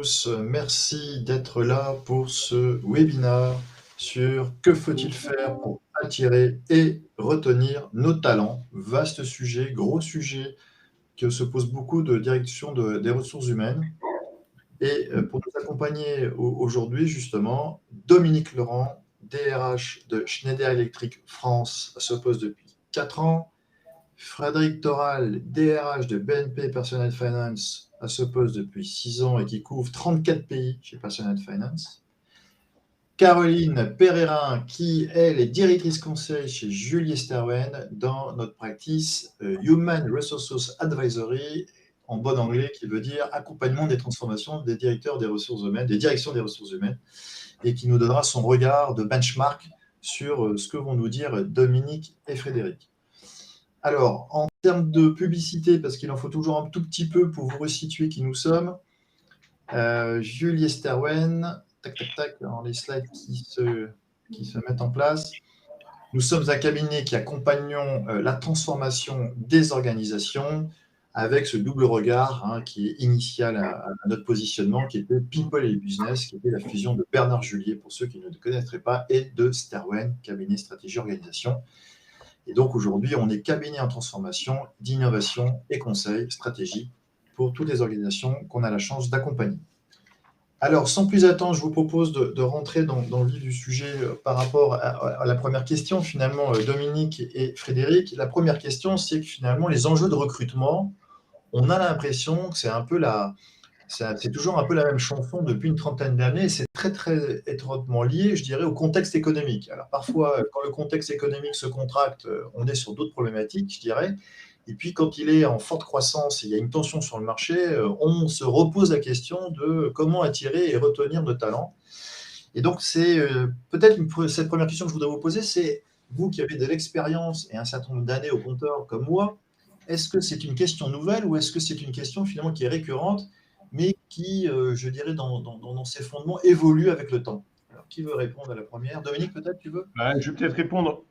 tous, merci d'être là pour ce webinaire sur que faut-il faire pour attirer et retenir nos talents. Vaste sujet, gros sujet que se pose beaucoup de direction des ressources humaines. Et pour nous accompagner aujourd'hui, justement, Dominique Laurent, DRH de Schneider Electric France, à ce poste depuis 4 ans. Frédéric Toral, DRH de BNP Personal Finance, à ce poste depuis 6 ans et qui couvre 34 pays chez Personal Finance. Caroline Pereirin, qui elle est directrice conseil chez Julie Sterwen dans notre practice Human Resources Advisory, en bon anglais, qui veut dire accompagnement des transformations des directeurs des ressources humaines, des directions des ressources humaines, et qui nous donnera son regard de benchmark sur ce que vont nous dire Dominique et Frédéric. Alors, en termes de publicité, parce qu'il en faut toujours un tout petit peu pour vous resituer qui nous sommes, Julie Sterwen, tac, tac, tac, dans les slides qui se mettent en place. Nous sommes un cabinet qui accompagnons la transformation des organisations avec ce double regard qui est initial à notre positionnement, qui était People et Business, qui était la fusion de Bernard Julier, pour ceux qui ne le connaîtraient pas, et de Sterwen, cabinet stratégie organisation. Et donc aujourd'hui, on est cabinet en transformation, d'innovation et conseil stratégique pour toutes les organisations qu'on a la chance d'accompagner. Alors, sans plus attendre, je vous propose de rentrer dans le vif du sujet par rapport à la première question, finalement, Dominique et Frédéric. La première question, c'est que finalement, les enjeux de recrutement, on a l'impression que c'est toujours un peu la même chanson depuis une trentaine d'années. C'est très, très étroitement lié, je dirais, au contexte économique. Alors, parfois, quand le contexte économique se contracte, on est sur d'autres problématiques, je dirais. Et puis, quand il est en forte croissance et il y a une tension sur le marché, on se repose la question de comment attirer et retenir nos talents. Et donc, c'est peut-être cette première question que je voudrais vous poser, c'est vous qui avez de l'expérience et un certain nombre d'années au compteur comme moi, est-ce que c'est une question nouvelle ou est-ce que c'est une question finalement qui est récurrente, mais qui, je dirais, dans ses fondements, évolue avec le temps? Alors, qui veut répondre à la première? Dominique, peut-être, tu veux? Je vais peut-être répondre.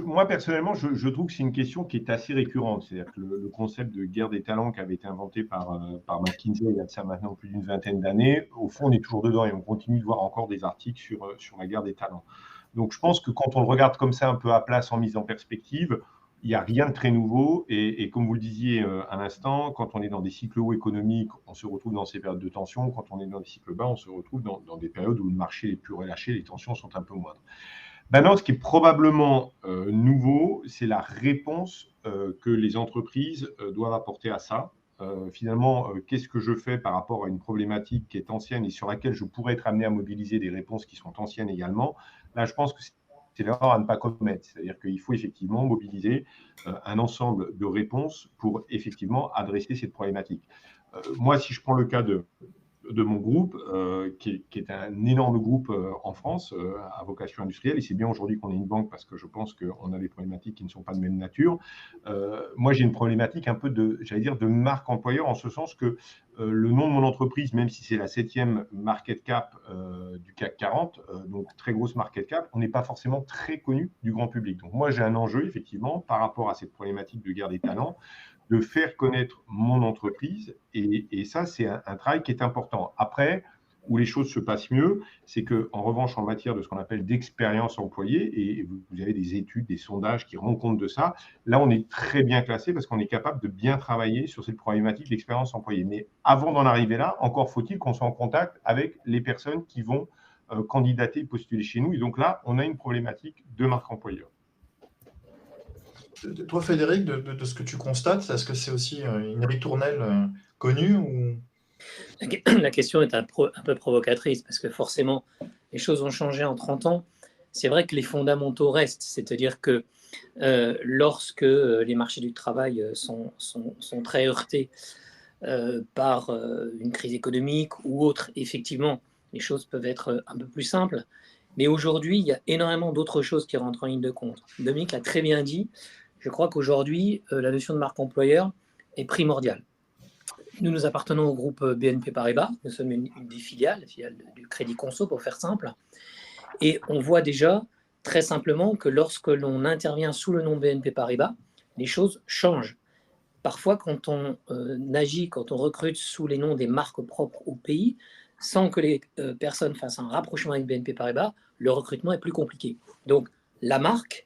Moi, personnellement, je trouve que c'est une question qui est assez récurrente. C'est-à-dire que le concept de guerre des talents qui avait été inventé par McKinsey il y a de ça maintenant plus d'une vingtaine d'années, au fond, on est toujours dedans et on continue de voir encore des articles sur la guerre des talents. Donc, je pense que quand on le regarde comme ça, un peu à plat, sans mise en perspective, il n'y a rien de très nouveau. Et comme vous le disiez à l'instant, quand on est dans des cycles hauts économiques, on se retrouve dans ces périodes de tension. Quand on est dans des cycles bas, on se retrouve dans des périodes où le marché est plus relâché, les tensions sont un peu moindres. Maintenant, ce qui est probablement nouveau, c'est la réponse que les entreprises doivent apporter à ça. Finalement, qu'est-ce que je fais par rapport à une problématique qui est ancienne et sur laquelle je pourrais être amené à mobiliser des réponses qui sont anciennes également? Là, je pense que c'est l'erreur à ne pas commettre. C'est-à-dire qu'il faut effectivement mobiliser un ensemble de réponses pour effectivement adresser cette problématique. Moi, si je prends le cas de mon groupe, qui est un énorme groupe en France, à vocation industrielle, et c'est bien aujourd'hui qu'on est une banque parce que je pense qu'on a des problématiques qui ne sont pas de même nature. Moi, j'ai une problématique un peu de marque employeur, en ce sens que le nom de mon entreprise, même si c'est la 7e market cap du CAC 40, donc très grosse market cap, on n'est pas forcément très connu du grand public. Donc moi, j'ai un enjeu, effectivement, par rapport à cette problématique de guerre des talents, de faire connaître mon entreprise. Et ça, c'est un travail qui est important. Après, où les choses se passent mieux, c'est qu'en revanche, en matière de ce qu'on appelle d'expérience employée, et vous avez des études, des sondages qui rendent compte de ça, là, on est très bien classé parce qu'on est capable de bien travailler sur cette problématique d'expérience employée. Mais avant d'en arriver là, encore faut-il qu'on soit en contact avec les personnes qui vont candidater, postuler chez nous. Et donc là, on a une problématique de marque employeur. Toi, Frédéric, de ce que tu constates, est-ce que c'est aussi une ritournelle connue ou... La question est un peu provocatrice parce que forcément, les choses ont changé en 30 ans. C'est vrai que les fondamentaux restent, c'est-à-dire que lorsque les marchés du travail sont très heurtés par une crise économique ou autre, effectivement, les choses peuvent être un peu plus simples. Mais aujourd'hui, il y a énormément d'autres choses qui rentrent en ligne de compte. Dominique l'a très bien dit. Je crois qu'aujourd'hui, la notion de marque employeur est primordiale. Nous appartenons au groupe BNP Paribas. Nous sommes une des filiales du Crédit Conso, pour faire simple. Et on voit déjà très simplement que lorsque l'on intervient sous le nom BNP Paribas, les choses changent. parfois, quand on agit, quand on recrute sous les noms des marques propres au pays, sans que les personnes fassent un rapprochement avec BNP Paribas, le recrutement est plus compliqué. Donc, la marque,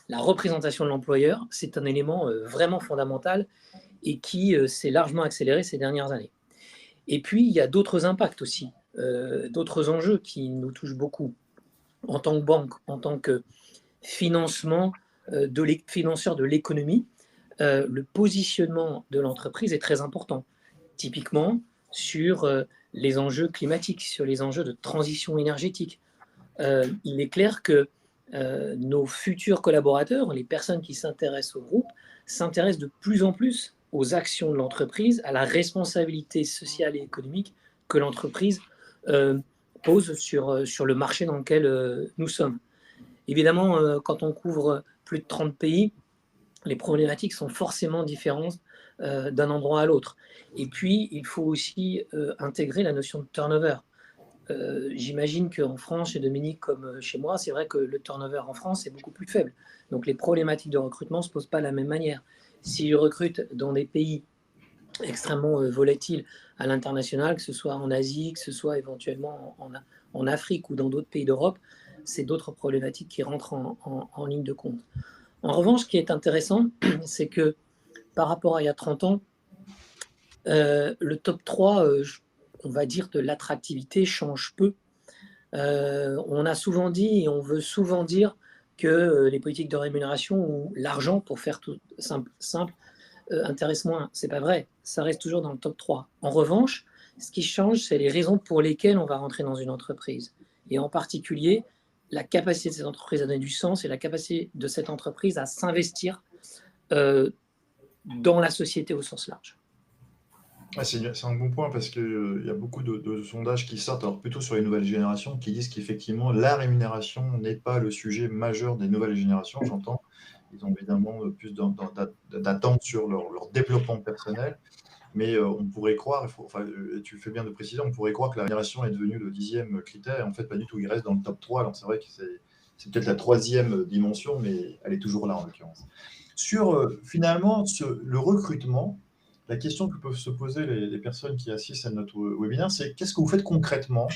la représentation de l'employeur, c'est un élément vraiment fondamental et qui s'est largement accéléré ces dernières années. Et puis, il y a d'autres impacts aussi, d'autres enjeux qui nous touchent beaucoup en tant que banque, en tant que financeur de l'économie. Le positionnement de l'entreprise est très important. Typiquement, sur les enjeux climatiques, sur les enjeux de transition énergétique. Il est clair que nos futurs collaborateurs, les personnes qui s'intéressent au groupe, s'intéressent de plus en plus aux actions de l'entreprise, à la responsabilité sociale et économique que l'entreprise pose sur le marché dans lequel nous sommes. Évidemment, quand on couvre plus de 30 pays, les problématiques sont forcément différentes d'un endroit à l'autre. Et puis, il faut aussi intégrer la notion de turnover. J'imagine qu'en France, chez Dominique comme chez moi, c'est vrai que le turnover en France est beaucoup plus faible. Donc les problématiques de recrutement ne se posent pas de la même manière. Si je recrute dans des pays extrêmement volatiles à l'international, que ce soit en Asie, que ce soit éventuellement en Afrique ou dans d'autres pays d'Europe, c'est d'autres problématiques qui rentrent en ligne de compte. En revanche, ce qui est intéressant, c'est que par rapport à il y a 30 ans, le top 3, on va dire, de l'attractivité change peu. On a souvent dit et on veut souvent dire que les politiques de rémunération ou l'argent, pour faire tout simple, intéressent moins. C'est pas vrai, ça reste toujours dans le top 3. En revanche, ce qui change, c'est les raisons pour lesquelles on va rentrer dans une entreprise. Et en particulier, la capacité de cette entreprise à donner du sens et la capacité de cette entreprise à s'investir dans la société au sens large. C'est un bon point parce qu'il y a beaucoup de sondages qui sortent, alors plutôt sur les nouvelles générations, qui disent qu'effectivement la rémunération n'est pas le sujet majeur des nouvelles générations. J'entends, ils ont évidemment plus d'attentes sur leur développement personnel, mais on pourrait croire, tu fais bien de préciser, on pourrait croire que la rémunération est devenue le 10e critère, et en fait pas du tout, il reste dans le top 3, alors c'est vrai que c'est peut-être la 3e dimension, mais elle est toujours là en l'occurrence. Sur finalement le recrutement, la question que peuvent se poser les personnes qui assistent à notre webinaire, c'est qu'est-ce que vous faites concrètement?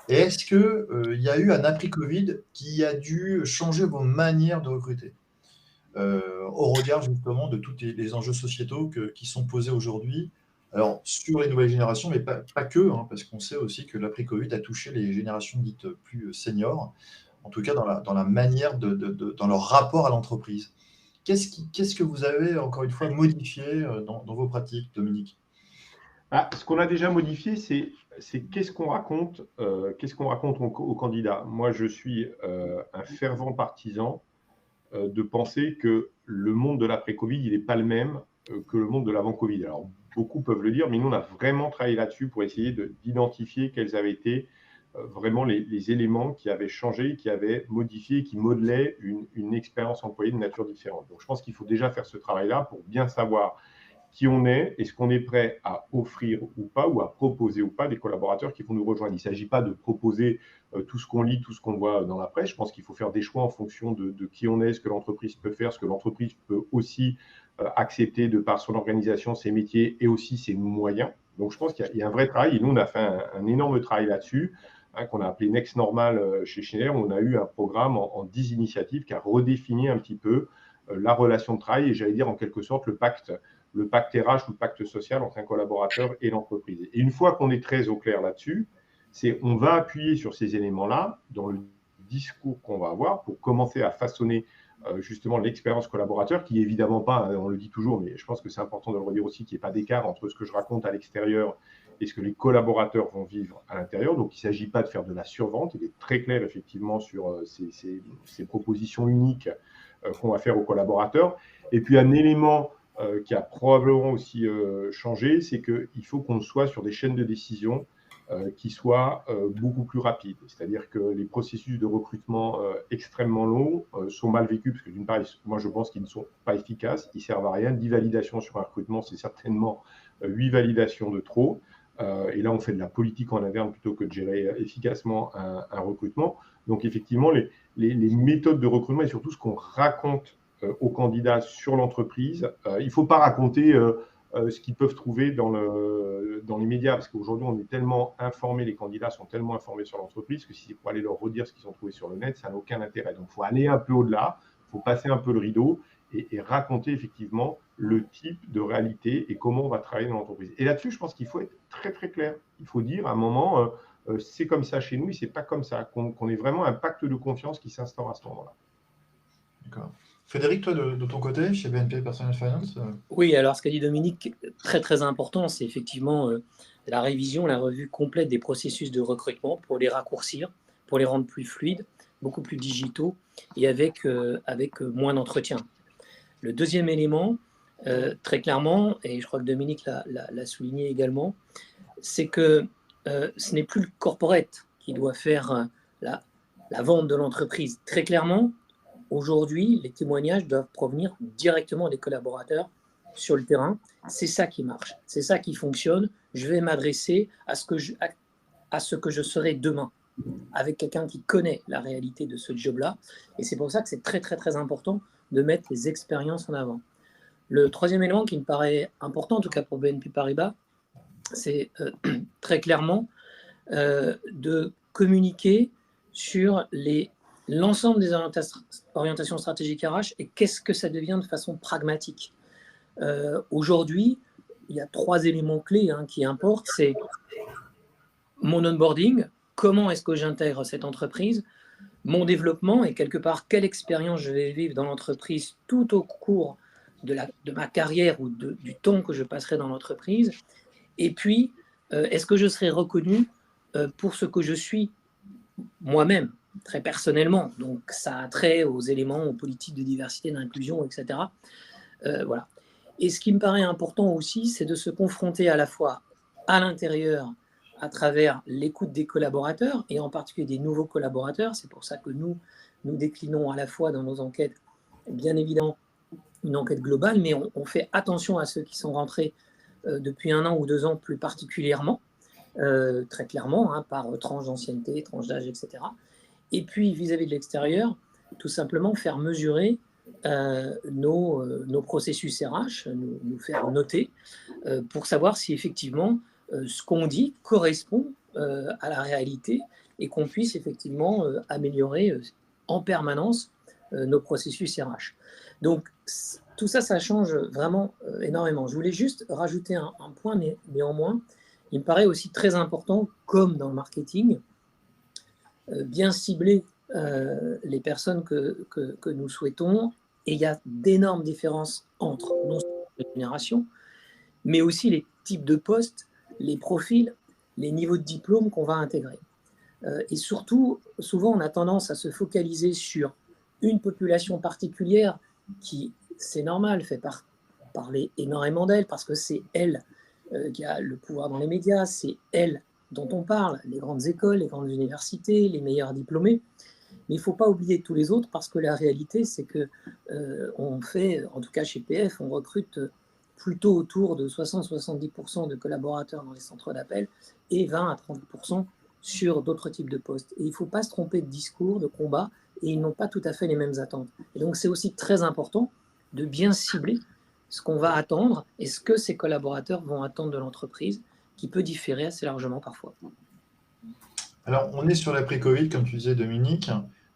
Et est-ce qu'il y a eu un après-Covid qui a dû changer vos manières de recruter au regard justement de tous les enjeux sociétaux qui sont posés aujourd'hui? Alors, sur les nouvelles générations, mais pas que, hein, parce qu'on sait aussi que l'après-Covid a touché les générations dites plus seniors, en tout cas dans la manière dans leur rapport à l'entreprise. Qu'est-ce que vous avez, encore une fois, modifié dans vos pratiques, Dominique? Ce qu'on a déjà modifié, c'est qu'est-ce qu'on raconte aux candidats. Moi, je suis un fervent partisan de penser que le monde de l'après-Covid, il n'est pas le même que le monde de l'avant-Covid. Alors, beaucoup peuvent le dire, mais nous, on a vraiment travaillé là-dessus pour essayer d'identifier quels avaient été vraiment les éléments qui avaient changé, qui avaient modifié, qui modelaient une expérience employée de nature différente. Donc, je pense qu'il faut déjà faire ce travail-là pour bien savoir qui on est et ce qu'on est prêt à offrir ou pas, ou à proposer ou pas des collaborateurs qui vont nous rejoindre. Il ne s'agit pas de proposer tout ce qu'on lit, tout ce qu'on voit dans la presse. Je pense qu'il faut faire des choix en fonction de qui on est, ce que l'entreprise peut faire, ce que l'entreprise peut aussi accepter de par son organisation, ses métiers et aussi ses moyens. Donc, je pense qu'il y a un vrai travail. Et nous, on a fait un énorme travail là-dessus, qu'on a appelé Next Normal chez Schneider. On a eu un programme en 10 initiatives qui a redéfini un petit peu la relation de travail et j'allais dire en quelque sorte le pacte RH ou le pacte social entre un collaborateur et l'entreprise. Et une fois qu'on est très au clair là-dessus, on va appuyer sur ces éléments-là dans le discours qu'on va avoir pour commencer à façonner justement l'expérience collaborateur, qui est évidemment pas, on le dit toujours, mais je pense que c'est important de le redire aussi, qu'il n'y ait pas d'écart entre ce que je raconte à l'extérieur et ce que les collaborateurs vont vivre à l'intérieur. Donc, il ne s'agit pas de faire de la survente. Il est très clair, effectivement, sur ces propositions uniques qu'on va faire aux collaborateurs. Et puis, un élément qui a probablement aussi changé, c'est qu'il faut qu'on soit sur des chaînes de décision qui soient beaucoup plus rapides. C'est-à-dire que les processus de recrutement extrêmement longs sont mal vécus, parce que d'une part, moi je pense qu'ils ne sont pas efficaces, ils ne servent à rien. 10 validations sur un recrutement, c'est certainement 8 validations de trop. Et là, on fait de la politique en interne plutôt que de gérer efficacement un recrutement. Donc effectivement, les méthodes de recrutement et surtout ce qu'on raconte aux candidats sur l'entreprise. Il ne faut pas raconter ce qu'ils peuvent trouver dans les médias, parce qu'aujourd'hui, on est tellement informés, les candidats sont tellement informés sur l'entreprise que s'il faut aller leur redire ce qu'ils ont trouvé sur le net, ça n'a aucun intérêt. Donc, il faut aller un peu au-delà, il faut passer un peu le rideau et raconter effectivement le type de réalité et comment on va travailler dans l'entreprise. Et là-dessus, je pense qu'il faut être très, très clair. Il faut dire à un moment, c'est comme ça chez nous, et c'est pas comme ça, qu'on ait vraiment un pacte de confiance qui s'instaure à ce moment-là. D'accord. Frédéric, toi, de ton côté, chez BNP Personnel Finance Oui, alors ce qu'a dit Dominique, très très important, c'est effectivement la révision, la revue complète des processus de recrutement pour les raccourcir, pour les rendre plus fluides, beaucoup plus digitaux et avec moins d'entretien. Le deuxième élément, très clairement, et je crois que Dominique l'a souligné également, c'est que ce n'est plus le corporate qui doit faire la vente de l'entreprise. Très clairement, aujourd'hui, les témoignages doivent provenir directement des collaborateurs sur le terrain. C'est ça qui marche, c'est ça qui fonctionne. Je vais m'adresser à ce que je serai demain, avec quelqu'un qui connaît la réalité de ce job-là. Et c'est pour ça que c'est très, très, très important de mettre les expériences en avant. Le troisième élément qui me paraît important, en tout cas pour BNP Paribas, c'est très clairement de communiquer sur l'ensemble des orientations stratégiques RH et qu'est-ce que ça devient de façon pragmatique. Aujourd'hui, il y a 3 éléments clés qui importent, c'est mon onboarding, comment est-ce que j'intègre cette entreprise, mon développement et quelque part quelle expérience je vais vivre dans l'entreprise tout au cours de ma carrière ou du temps que je passerai dans l'entreprise, et puis est-ce que je serai reconnu pour ce que je suis moi-même, très personnellement. Donc ça a trait aux éléments, aux politiques de diversité, d'inclusion, etc. Voilà. Et ce qui me paraît important aussi, c'est de se confronter à la fois à l'intérieur à travers l'écoute des collaborateurs et en particulier des nouveaux collaborateurs. C'est pour ça que nous déclinons à la fois dans nos enquêtes, bien évidemment, une enquête globale, mais on fait attention à ceux qui sont rentrés depuis 1 an ou 2 ans plus particulièrement, très clairement, par tranche d'ancienneté, tranche d'âge, etc. Et puis, vis-à-vis de l'extérieur, tout simplement faire mesurer nos processus RH, nous faire noter pour savoir si effectivement ce qu'on dit correspond à la réalité et qu'on puisse effectivement améliorer en permanence nos processus RH. Donc, tout ça, ça change vraiment énormément. Je voulais juste rajouter un point néanmoins. Il me paraît aussi très important, comme dans le marketing, bien cibler les personnes que nous souhaitons. Et il y a d'énormes différences entre non seulement les générations, mais aussi les types de postes, les profils, les niveaux de diplôme qu'on va intégrer. Et surtout, souvent, on a tendance à se focaliser sur une population particulière qui, c'est normal, fait parler énormément d'elle parce que c'est elle qui a le pouvoir dans les médias, c'est elle dont on parle, les grandes écoles, les grandes universités, les meilleurs diplômés. Mais il ne faut pas oublier tous les autres parce que la réalité, c'est que on fait, en tout cas chez PF, on recrute plutôt autour de 60-70% de collaborateurs dans les centres d'appel et 20 à 30% sur d'autres types de postes. Et il ne faut pas se tromper de discours, de combat, et ils n'ont pas tout à fait les mêmes attentes. Et donc c'est aussi très important de bien cibler ce qu'on va attendre et ce que ces collaborateurs vont attendre de l'entreprise, qui peut différer assez largement parfois. Alors, on est sur l'après-Covid, comme tu disais, Dominique.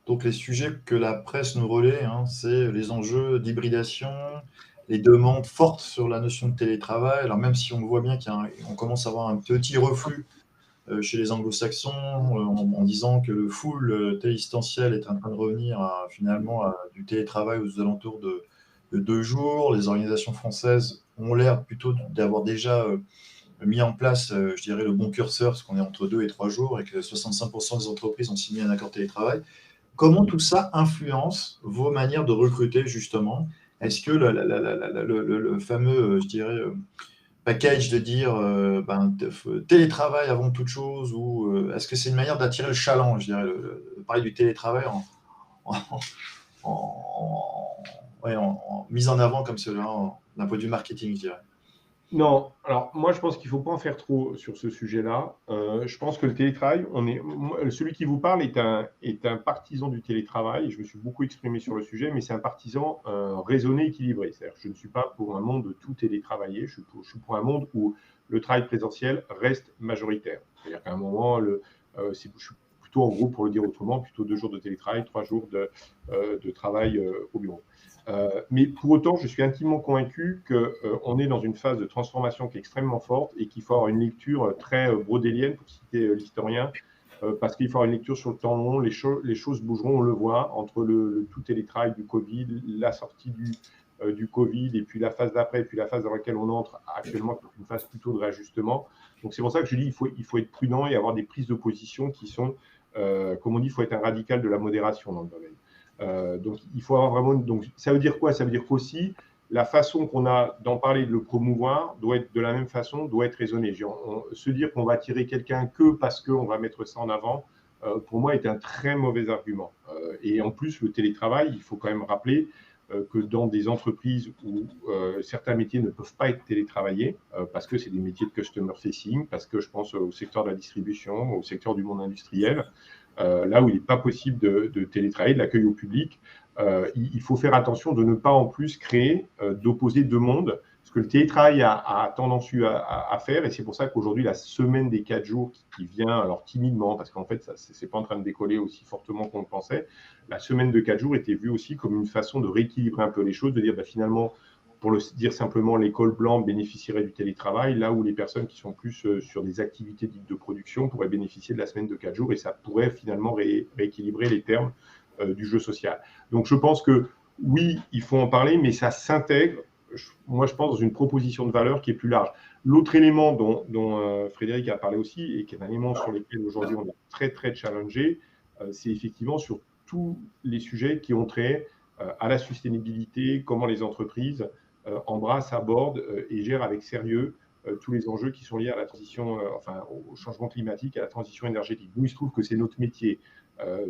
Donc, les sujets que la presse nous relaie, c'est les enjeux d'hybridation, les demandes fortes sur la notion de télétravail. Alors, même si on voit bien qu'on commence à avoir un petit reflux chez les anglo-saxons en disant que le full télédistanciel est en train de revenir finalement à du télétravail aux alentours de 2 jours. Les organisations françaises ont l'air plutôt d'avoir déjà mis en place, je dirais, le bon curseur, parce qu'on est entre 2 et 3 jours et que 65% des entreprises ont signé un accord télétravail. Comment tout ça influence vos manières de recruter, justement? Est-ce que le fameux, je dirais, package de dire télétravail avant toute chose, ou est-ce que c'est une manière d'attirer le chaland, je dirais, parler du télétravail en mise en avant comme cela, d'un point de vue marketing, je dirais? Non, alors moi je pense qu'il ne faut pas en faire trop sur ce sujet-là. Je pense que le télétravail, celui qui vous parle est un partisan du télétravail. Je me suis beaucoup exprimé sur le sujet, mais c'est un partisan raisonné, équilibré. C'est-à-dire que je ne suis pas pour un monde de tout télétravailler. Je suis pour un monde où le travail présentiel reste majoritaire. C'est-à-dire qu'à un moment, je suis plutôt en gros, pour le dire autrement, plutôt 2 jours de télétravail, 3 jours de travail au bureau. Mais pour autant, je suis intimement convaincu qu'on est dans une phase de transformation qui est extrêmement forte et qu'il faut avoir une lecture très brodélienne, pour citer l'historien, parce qu'il faut avoir une lecture sur le temps long. Les choses bougeront, on le voit, entre le tout télétravail du Covid, la sortie du Covid, et puis la phase d'après, et puis la phase dans laquelle on entre actuellement, qui est une phase plutôt de réajustement. Donc c'est pour ça que je dis il faut être prudent et avoir des prises de position qui sont, comme on dit, il faut être un radical de la modération dans le domaine. Donc, il faut avoir vraiment. Donc, ça veut dire quoi? Ça veut dire qu'aussi, la façon qu'on a d'en parler, de le promouvoir, doit être de la même façon, doit être raisonnée. Se dire qu'on va attirer quelqu'un que parce qu'on va mettre ça en avant, pour moi, est un très mauvais argument. Et en plus, le télétravail, il faut quand même rappeler que dans des entreprises où certains métiers ne peuvent pas être télétravaillés, parce que c'est des métiers de customer facing, parce que je pense au secteur de la distribution, au secteur du monde industriel, là où il n'est pas possible de télétravailler, de l'accueil au public, il faut faire attention de ne pas en plus créer, d'opposer 2 mondes, ce que le télétravail a tendance à faire, et c'est pour ça qu'aujourd'hui, la semaine des 4 jours qui vient, alors timidement, parce qu'en fait, ce n'est pas en train de décoller aussi fortement qu'on le pensait, la semaine de 4 jours était vue aussi comme une façon de rééquilibrer un peu les choses, de dire finalement, pour le dire simplement, l'école blanche bénéficierait du télétravail, là où les personnes qui sont plus sur des activités dites de production pourraient bénéficier de la semaine de 4 jours, et ça pourrait finalement rééquilibrer les termes du jeu social. Donc je pense que oui, il faut en parler, mais ça s'intègre, moi je pense, dans une proposition de valeur qui est plus large. L'autre élément dont Frédéric a parlé aussi, et qui est un élément sur lequel aujourd'hui on est très très challengé, c'est effectivement sur tous les sujets qui ont trait à la sustainabilité, comment les entreprises embrassent, abordent et gèrent avec sérieux tous les enjeux qui sont liés à la transition, au changement climatique, à la transition énergétique. Nous, il se trouve que c'est notre métier.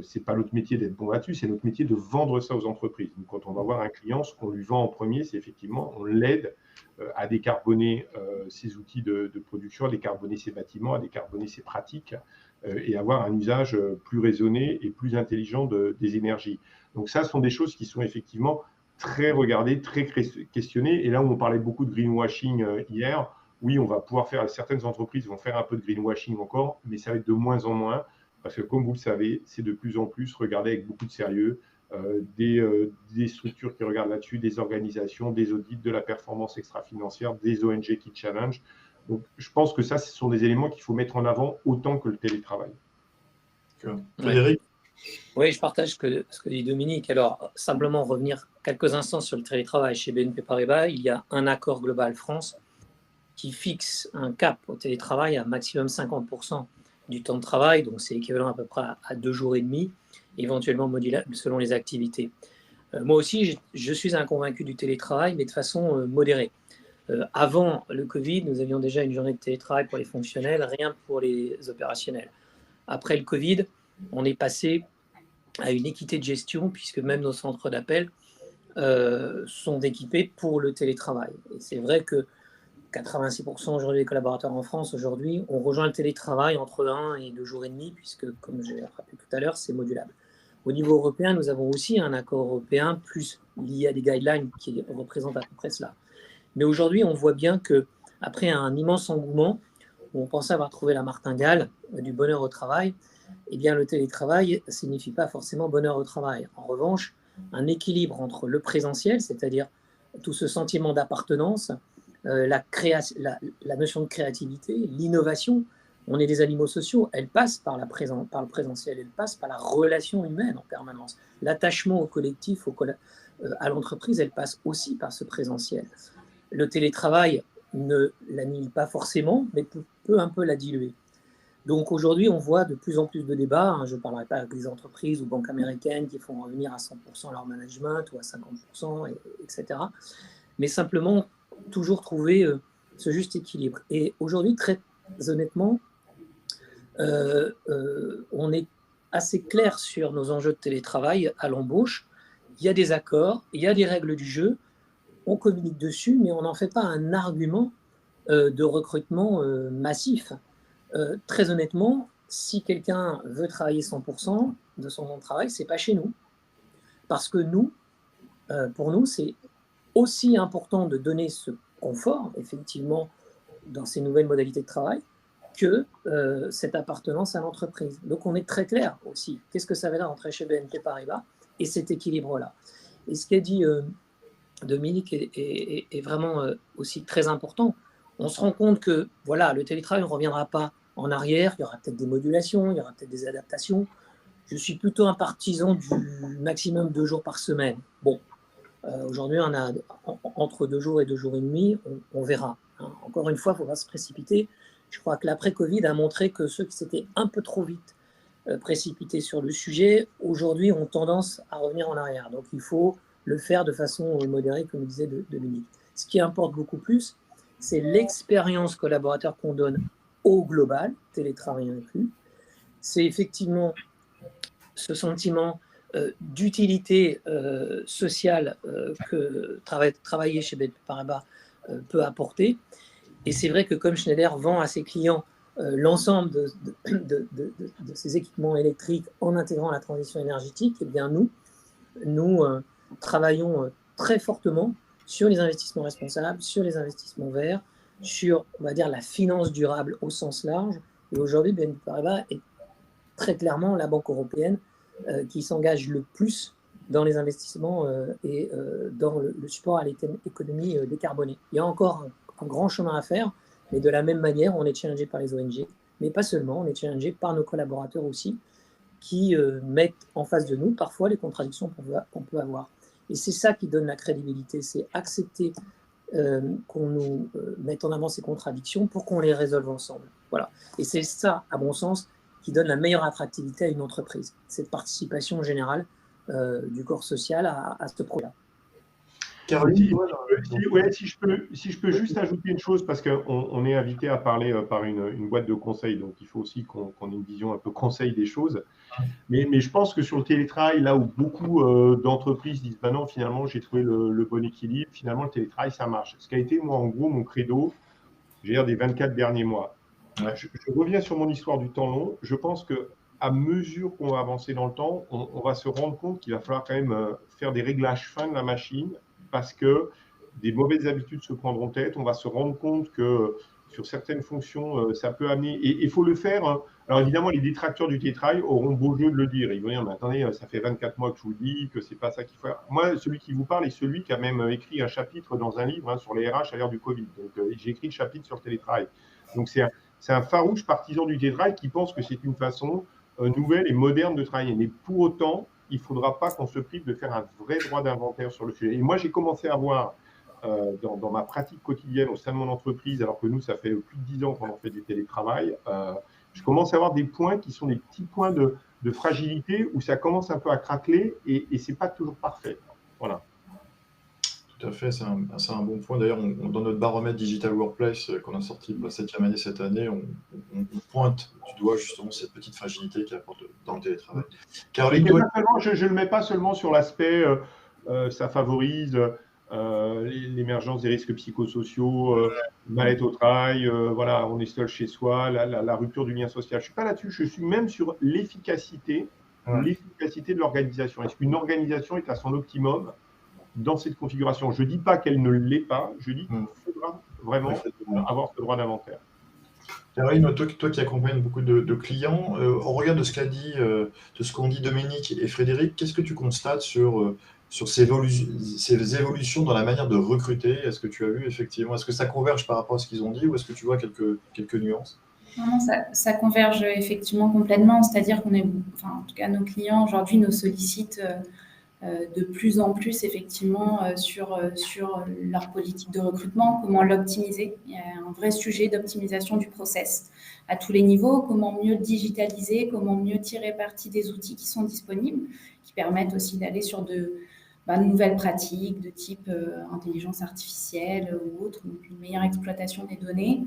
C'est pas notre métier d'être bon là-dessus, c'est notre métier de vendre ça aux entreprises. Donc, quand on va voir un client, ce qu'on lui vend en premier, c'est effectivement, on l'aide à décarboner ses outils de production, à décarboner ses bâtiments, à décarboner ses pratiques et avoir un usage plus raisonné et plus intelligent des énergies. Donc ça, ce sont des choses qui sont effectivement très regardées, très questionnées. Et là où on parlait beaucoup de greenwashing hier, oui, on va pouvoir faire, certaines entreprises vont faire un peu de greenwashing encore, mais ça va être de moins en moins, parce que comme vous le savez, c'est de plus en plus regardé avec beaucoup de sérieux. Des structures qui regardent là-dessus, des organisations, des audits, de la performance extra-financière, des ONG qui challenge. Donc, je pense que ça, ce sont des éléments qu'il faut mettre en avant autant que le télétravail. Frédéric? Oui, je partage ce que dit Dominique. Alors, simplement revenir quelques instants sur le télétravail. Chez BNP Paribas, il y a un accord global France qui fixe un cap au télétravail à maximum 50% du temps de travail, donc c'est équivalent à peu près à 2 jours et demi, éventuellement modulable selon les activités. Moi aussi, je suis un convaincu du télétravail, mais de façon modérée. Avant le Covid, nous avions déjà une journée de télétravail pour les fonctionnels, rien pour les opérationnels. Après le Covid, on est passé à une équité de gestion, puisque même nos centres d'appel sont équipés pour le télétravail. Et c'est vrai que 86% aujourd'hui des collaborateurs en France, aujourd'hui, ont rejoint le télétravail entre 1 et 2 jours et demi, puisque, comme j'ai rappelé tout à l'heure, c'est modulable. Au niveau européen, nous avons aussi un accord européen, plus lié à des guidelines qui représentent à peu près cela. Mais aujourd'hui, on voit bien qu'après un immense engouement, où on pensait avoir trouvé la martingale du bonheur au travail, eh bien, le télétravail ne signifie pas forcément bonheur au travail. En revanche, un équilibre entre le présentiel, c'est-à-dire tout ce sentiment d'appartenance, la notion de créativité, l'innovation, on est des animaux sociaux, elle passe par le présentiel, elle passe par la relation humaine en permanence. L'attachement au collectif, à l'entreprise, elle passe aussi par ce présentiel. Le télétravail ne l'annihile pas forcément, mais peut un peu la diluer. Donc aujourd'hui, on voit de plus en plus de débats. Je ne parlerai pas des entreprises ou banques américaines qui font revenir à 100% leur management ou à 50%, etc. Mais simplement, toujours trouver ce juste équilibre. Et aujourd'hui, très honnêtement, on est assez clair sur nos enjeux de télétravail à l'embauche. Il y a des accords, il y a des règles du jeu, on communique dessus, mais on n'en fait pas un argument de recrutement massif. Très honnêtement, si quelqu'un veut travailler 100% de son temps de travail, ce n'est pas chez nous. Parce que nous, pour nous, c'est aussi important de donner ce confort, effectivement, dans ces nouvelles modalités de travail, que cette appartenance à l'entreprise. Donc on est très clair aussi. Qu'est-ce que ça veut dire rentrer chez BNP Paribas et cet équilibre-là. Et ce qu'a dit Dominique est vraiment aussi très important. On se rend compte que voilà, le télétravail ne reviendra pas en arrière, il y aura peut-être des modulations, il y aura peut-être des adaptations. Je suis plutôt un partisan du maximum 2 jours par semaine. Bon, aujourd'hui, on a entre 2 jours et 2 jours et demi, on verra. Hein. Encore une fois, il ne faut pas se précipiter. Je crois que l'après-Covid a montré que ceux qui s'étaient un peu trop vite précipités sur le sujet, aujourd'hui, ont tendance à revenir en arrière. Donc, il faut le faire de façon modérée, comme disait Dominique. Ce qui importe beaucoup plus, c'est l'expérience collaborateur qu'on donne au global, télétravail inclus. C'est effectivement ce sentiment d'utilité sociale que travailler chez BNP Paribas peut apporter. Et c'est vrai que comme Schneider vend à ses clients l'ensemble de ces équipements électriques en intégrant la transition énergétique, eh bien nous travaillons très fortement sur les investissements responsables, sur les investissements verts, sur, on va dire, la finance durable au sens large. Et aujourd'hui, BNP Paribas est très clairement la banque européenne qui s'engage le plus dans les investissements et dans le support à l'économie décarbonée. Il y a encore un grand chemin à faire, mais de la même manière, on est challengé par les ONG, mais pas seulement, on est challengé par nos collaborateurs aussi, qui mettent en face de nous parfois les contradictions qu'on peut avoir. Et c'est ça qui donne la crédibilité, c'est accepter qu'on nous mette en avant ces contradictions pour qu'on les résolve ensemble. Voilà. Et c'est ça, à mon sens, qui donne la meilleure attractivité à une entreprise, cette participation générale du corps social à ce projet-là. Caroline, si je peux juste ajouter une chose, parce qu'on est invité à parler par une boîte de conseil, donc il faut aussi qu'on ait une vision un peu conseil des choses. Mais je pense que sur le télétravail, là où beaucoup d'entreprises disent bah non, finalement, j'ai trouvé le bon équilibre, finalement, le télétravail, ça marche. Ce qui a été, moi, en gros, mon credo, j'ai dire des 24 derniers mois. Ouais. Je reviens sur mon histoire du temps long. Je pense qu'à mesure qu'on va avancer dans le temps, on va se rendre compte qu'il va falloir quand même faire des réglages fins de la machine parce que des mauvaises habitudes se prendront tête. On va se rendre compte que sur certaines fonctions, ça peut amener… Et il faut le faire. Hein. Alors évidemment, les détracteurs du télétravail auront beau jeu de le dire. Ils vont dire, mais attendez, ça fait 24 mois que je vous dis que c'est pas ça qu'il faut faire. Moi, celui qui vous parle est celui qui a même écrit un chapitre dans un livre sur les RH à l'ère du Covid. Donc j'ai écrit le chapitre sur le télétravail. Donc c'est un farouche partisan du télétravail qui pense que c'est une façon nouvelle et moderne de travailler. Mais pour autant, il ne faudra pas qu'on se prive de faire un vrai droit d'inventaire sur le sujet. Et moi, j'ai commencé à voir dans ma pratique quotidienne au sein de mon entreprise, alors que nous, ça fait plus de 10 ans qu'on en fait du télétravail, je commence à avoir des points qui sont des petits points de fragilité où ça commence un peu à craqueler et ce n'est pas toujours parfait. Voilà. Tout à fait, c'est un bon point. D'ailleurs, dans notre baromètre Digital Workplace qu'on a sorti pour la 7e année cette année, on pointe du doigt justement cette petite fragilité qu'il apporte dans le télétravail. Caroline, je ne le mets pas seulement sur l'aspect ça favorise l'émergence des risques psychosociaux, mal-être au travail, voilà, on est seul chez soi, la rupture du lien social. Je ne suis pas là-dessus, je suis même sur l'efficacité de l'organisation. Est-ce qu'une organisation est à son optimum dans cette configuration? Je ne dis pas qu'elle ne l'est pas, je dis qu'il faudra vraiment avoir ce droit d'inventaire. Caroline, toi qui accompagnes beaucoup de clients, au regard de ce qu'a dit, de ce qu'ont dit Dominique et Frédéric, qu'est-ce que tu constates sur ces évolutions dans la manière de recruter? Est-ce que tu as vu effectivement, est-ce que ça converge par rapport à ce qu'ils ont dit ou est-ce que tu vois quelques nuances? Non, ça converge effectivement complètement, c'est-à-dire qu'on est, enfin, en tout cas nos clients aujourd'hui nous sollicitent de plus en plus effectivement sur leur politique de recrutement, comment l'optimiser. Il y a un vrai sujet d'optimisation du process à tous les niveaux, comment mieux le digitaliser, comment mieux tirer parti des outils qui sont disponibles, qui permettent aussi d'aller sur de nouvelles pratiques de type intelligence artificielle ou autre, donc une meilleure exploitation des données.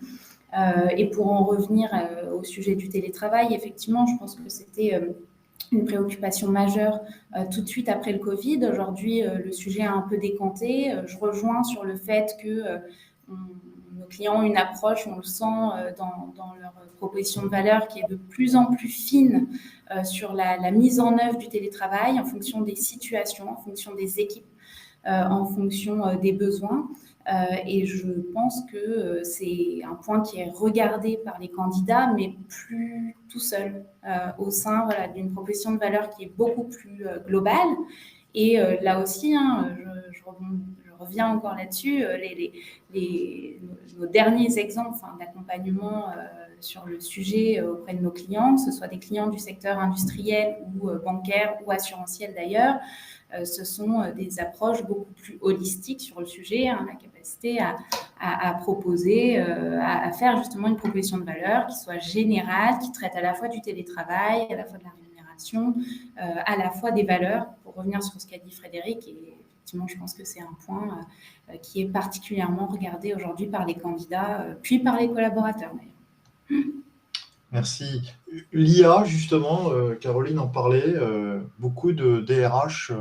Et pour en revenir au sujet du télétravail, effectivement, je pense que c'était une préoccupation majeure tout de suite après le Covid. Aujourd'hui, le sujet a un peu décanté. Je rejoins sur le fait que nos clients ont une approche, on le sent dans leur proposition de valeur, qui est de plus en plus fine sur la mise en œuvre du télétravail en fonction des situations, en fonction des équipes, en fonction des besoins. Et je pense que c'est un point qui est regardé par les candidats, mais plus tout seul, au sein d'une proposition de valeur qui est beaucoup plus globale. Et là aussi, je reviens encore là-dessus, nos derniers exemples d'accompagnement sur le sujet auprès de nos clients, que ce soit des clients du secteur industriel ou bancaire ou assurantiel d'ailleurs, ce sont des approches beaucoup plus holistiques sur le sujet, la capacité à proposer, à faire justement une proposition de valeur qui soit générale, qui traite à la fois du télétravail, à la fois de la rémunération, à la fois des valeurs, pour revenir sur ce qu'a dit Frédéric. Et effectivement, je pense que c'est un point qui est particulièrement regardé aujourd'hui par les candidats, puis par les collaborateurs d'ailleurs. Merci. L'IA, justement, Caroline en parlait, beaucoup de DRH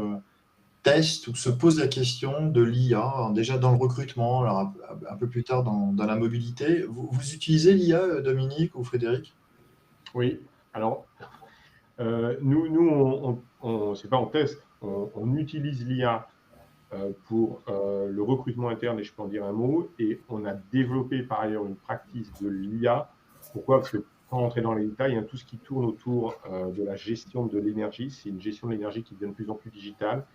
testent ou se posent la question de l'IA, déjà dans le recrutement, alors un peu plus tard dans la mobilité. Vous utilisez l'IA, Dominique ou Frédéric? Oui, alors nous c'est pas on teste, on utilise l'IA pour le recrutement interne, et je peux en dire un mot, et on a développé par ailleurs une pratique de l'IA. Pourquoi? Parce que sans rentrer dans les détails, tout ce qui tourne autour de la gestion de l'énergie, c'est une gestion de l'énergie qui devient de plus en plus digitale,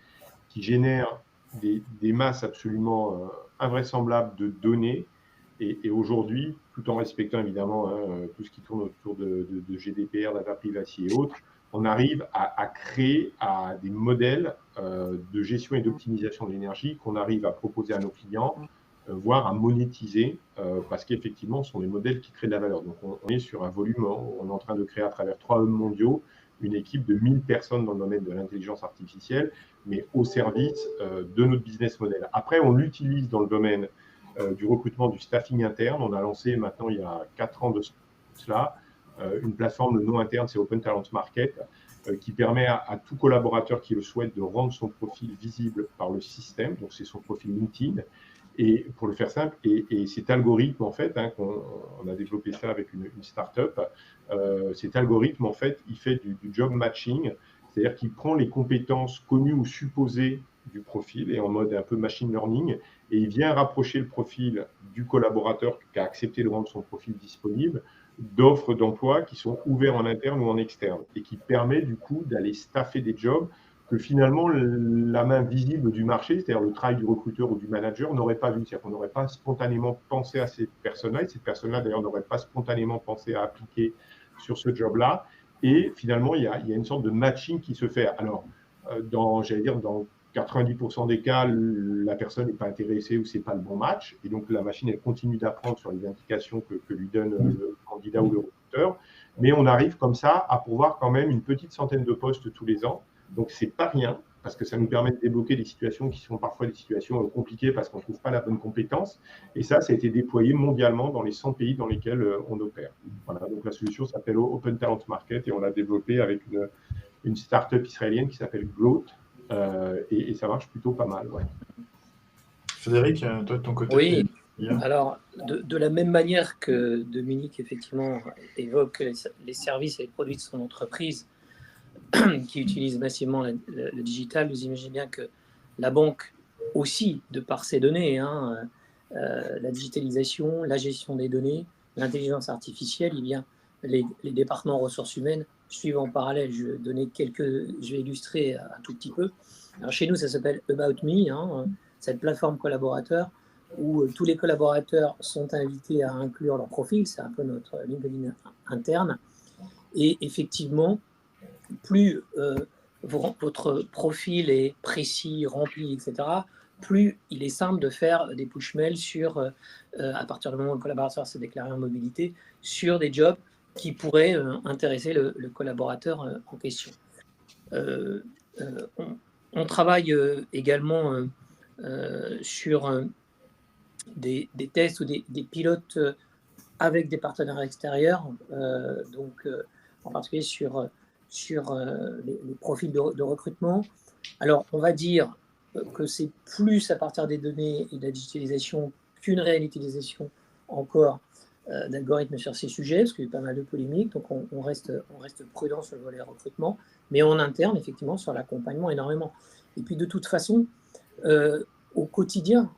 qui génère des masses absolument invraisemblables de données. Et aujourd'hui, tout en respectant évidemment tout ce qui tourne autour de GDPR, data privacy et autres, on arrive à créer des modèles de gestion et d'optimisation de l'énergie qu'on arrive à proposer à nos clients, voire à monétiser, parce qu'effectivement, ce sont des modèles qui créent de la valeur. Donc, on est sur un volume, on est en train de créer à travers 3 hubs mondiaux une équipe de 1000 personnes dans le domaine de l'intelligence artificielle, mais au service de notre business model. Après, on l'utilise dans le domaine du recrutement, du staffing interne. On a lancé maintenant, il y a 4 ans de cela, une plateforme de nom interne, c'est Open Talent Market, qui permet à tout collaborateur qui le souhaite de rendre son profil visible par le système, donc c'est son profil LinkedIn. Et pour le faire simple, et cet algorithme, en fait, on a développé ça avec une start-up, cet algorithme, en fait, il fait du job matching, c'est-à-dire qu'il prend les compétences connues ou supposées du profil, et en mode un peu machine learning, et il vient rapprocher le profil du collaborateur qui a accepté de rendre son profil disponible d'offres d'emploi qui sont ouvertes en interne ou en externe, et qui permet du coup d'aller staffer des jobs que finalement la main visible du marché, c'est-à-dire le travail du recruteur ou du manager, n'aurait pas vu. C'est-à-dire qu'on n'aurait pas spontanément pensé à ces personnes-là, et ces personnes-là d'ailleurs n'auraient pas spontanément pensé à appliquer sur ce job-là. Et finalement, il y a une sorte de matching qui se fait. Alors, dans 90% des cas, la personne n'est pas intéressée ou ce n'est pas le bon match. Et donc, la machine, elle continue d'apprendre sur les indications que lui donne le candidat ou le recruteur. Mais on arrive comme ça à pourvoir quand même une petite centaine de postes tous les ans. Donc, ce n'est pas rien, parce que ça nous permet de débloquer des situations qui sont parfois des situations compliquées parce qu'on ne trouve pas la bonne compétence. Et ça a été déployé mondialement dans les 100 pays dans lesquels on opère. Voilà, donc la solution s'appelle Open Talent Market et on l'a développée avec une start-up israélienne qui s'appelle Growth. Et ça marche plutôt pas mal. Ouais. Frédéric, toi de ton côté? Oui, alors de la même manière que Dominique effectivement évoque les services et les produits de son entreprise qui utilisent massivement le digital, vous imaginez bien que la banque aussi, de par ses données, la digitalisation, la gestion des données, l'intelligence artificielle, eh bien, les départements ressources humaines suivent en parallèle. Je vais illustrer un tout petit peu. Alors, chez nous, ça s'appelle About Me, cette plateforme collaborateur où tous les collaborateurs sont invités à inclure leur profil. C'est un peu notre LinkedIn interne. Et effectivement, plus votre profil est précis, rempli, etc., plus il est simple de faire des push-mails à partir du moment où le collaborateur s'est déclaré en mobilité, sur des jobs qui pourraient intéresser le collaborateur en question. On travaille également sur des tests ou des pilotes avec des partenaires extérieurs, en particulier sur les profils de recrutement. Alors, on va dire que c'est plus à partir des données et de la digitalisation qu'une réelle utilisation encore d'algorithmes sur ces sujets, parce qu'il y a pas mal de polémiques, donc on reste prudent sur le volet recrutement, mais en interne, effectivement, sur l'accompagnement énormément. Et puis de toute façon, au quotidien,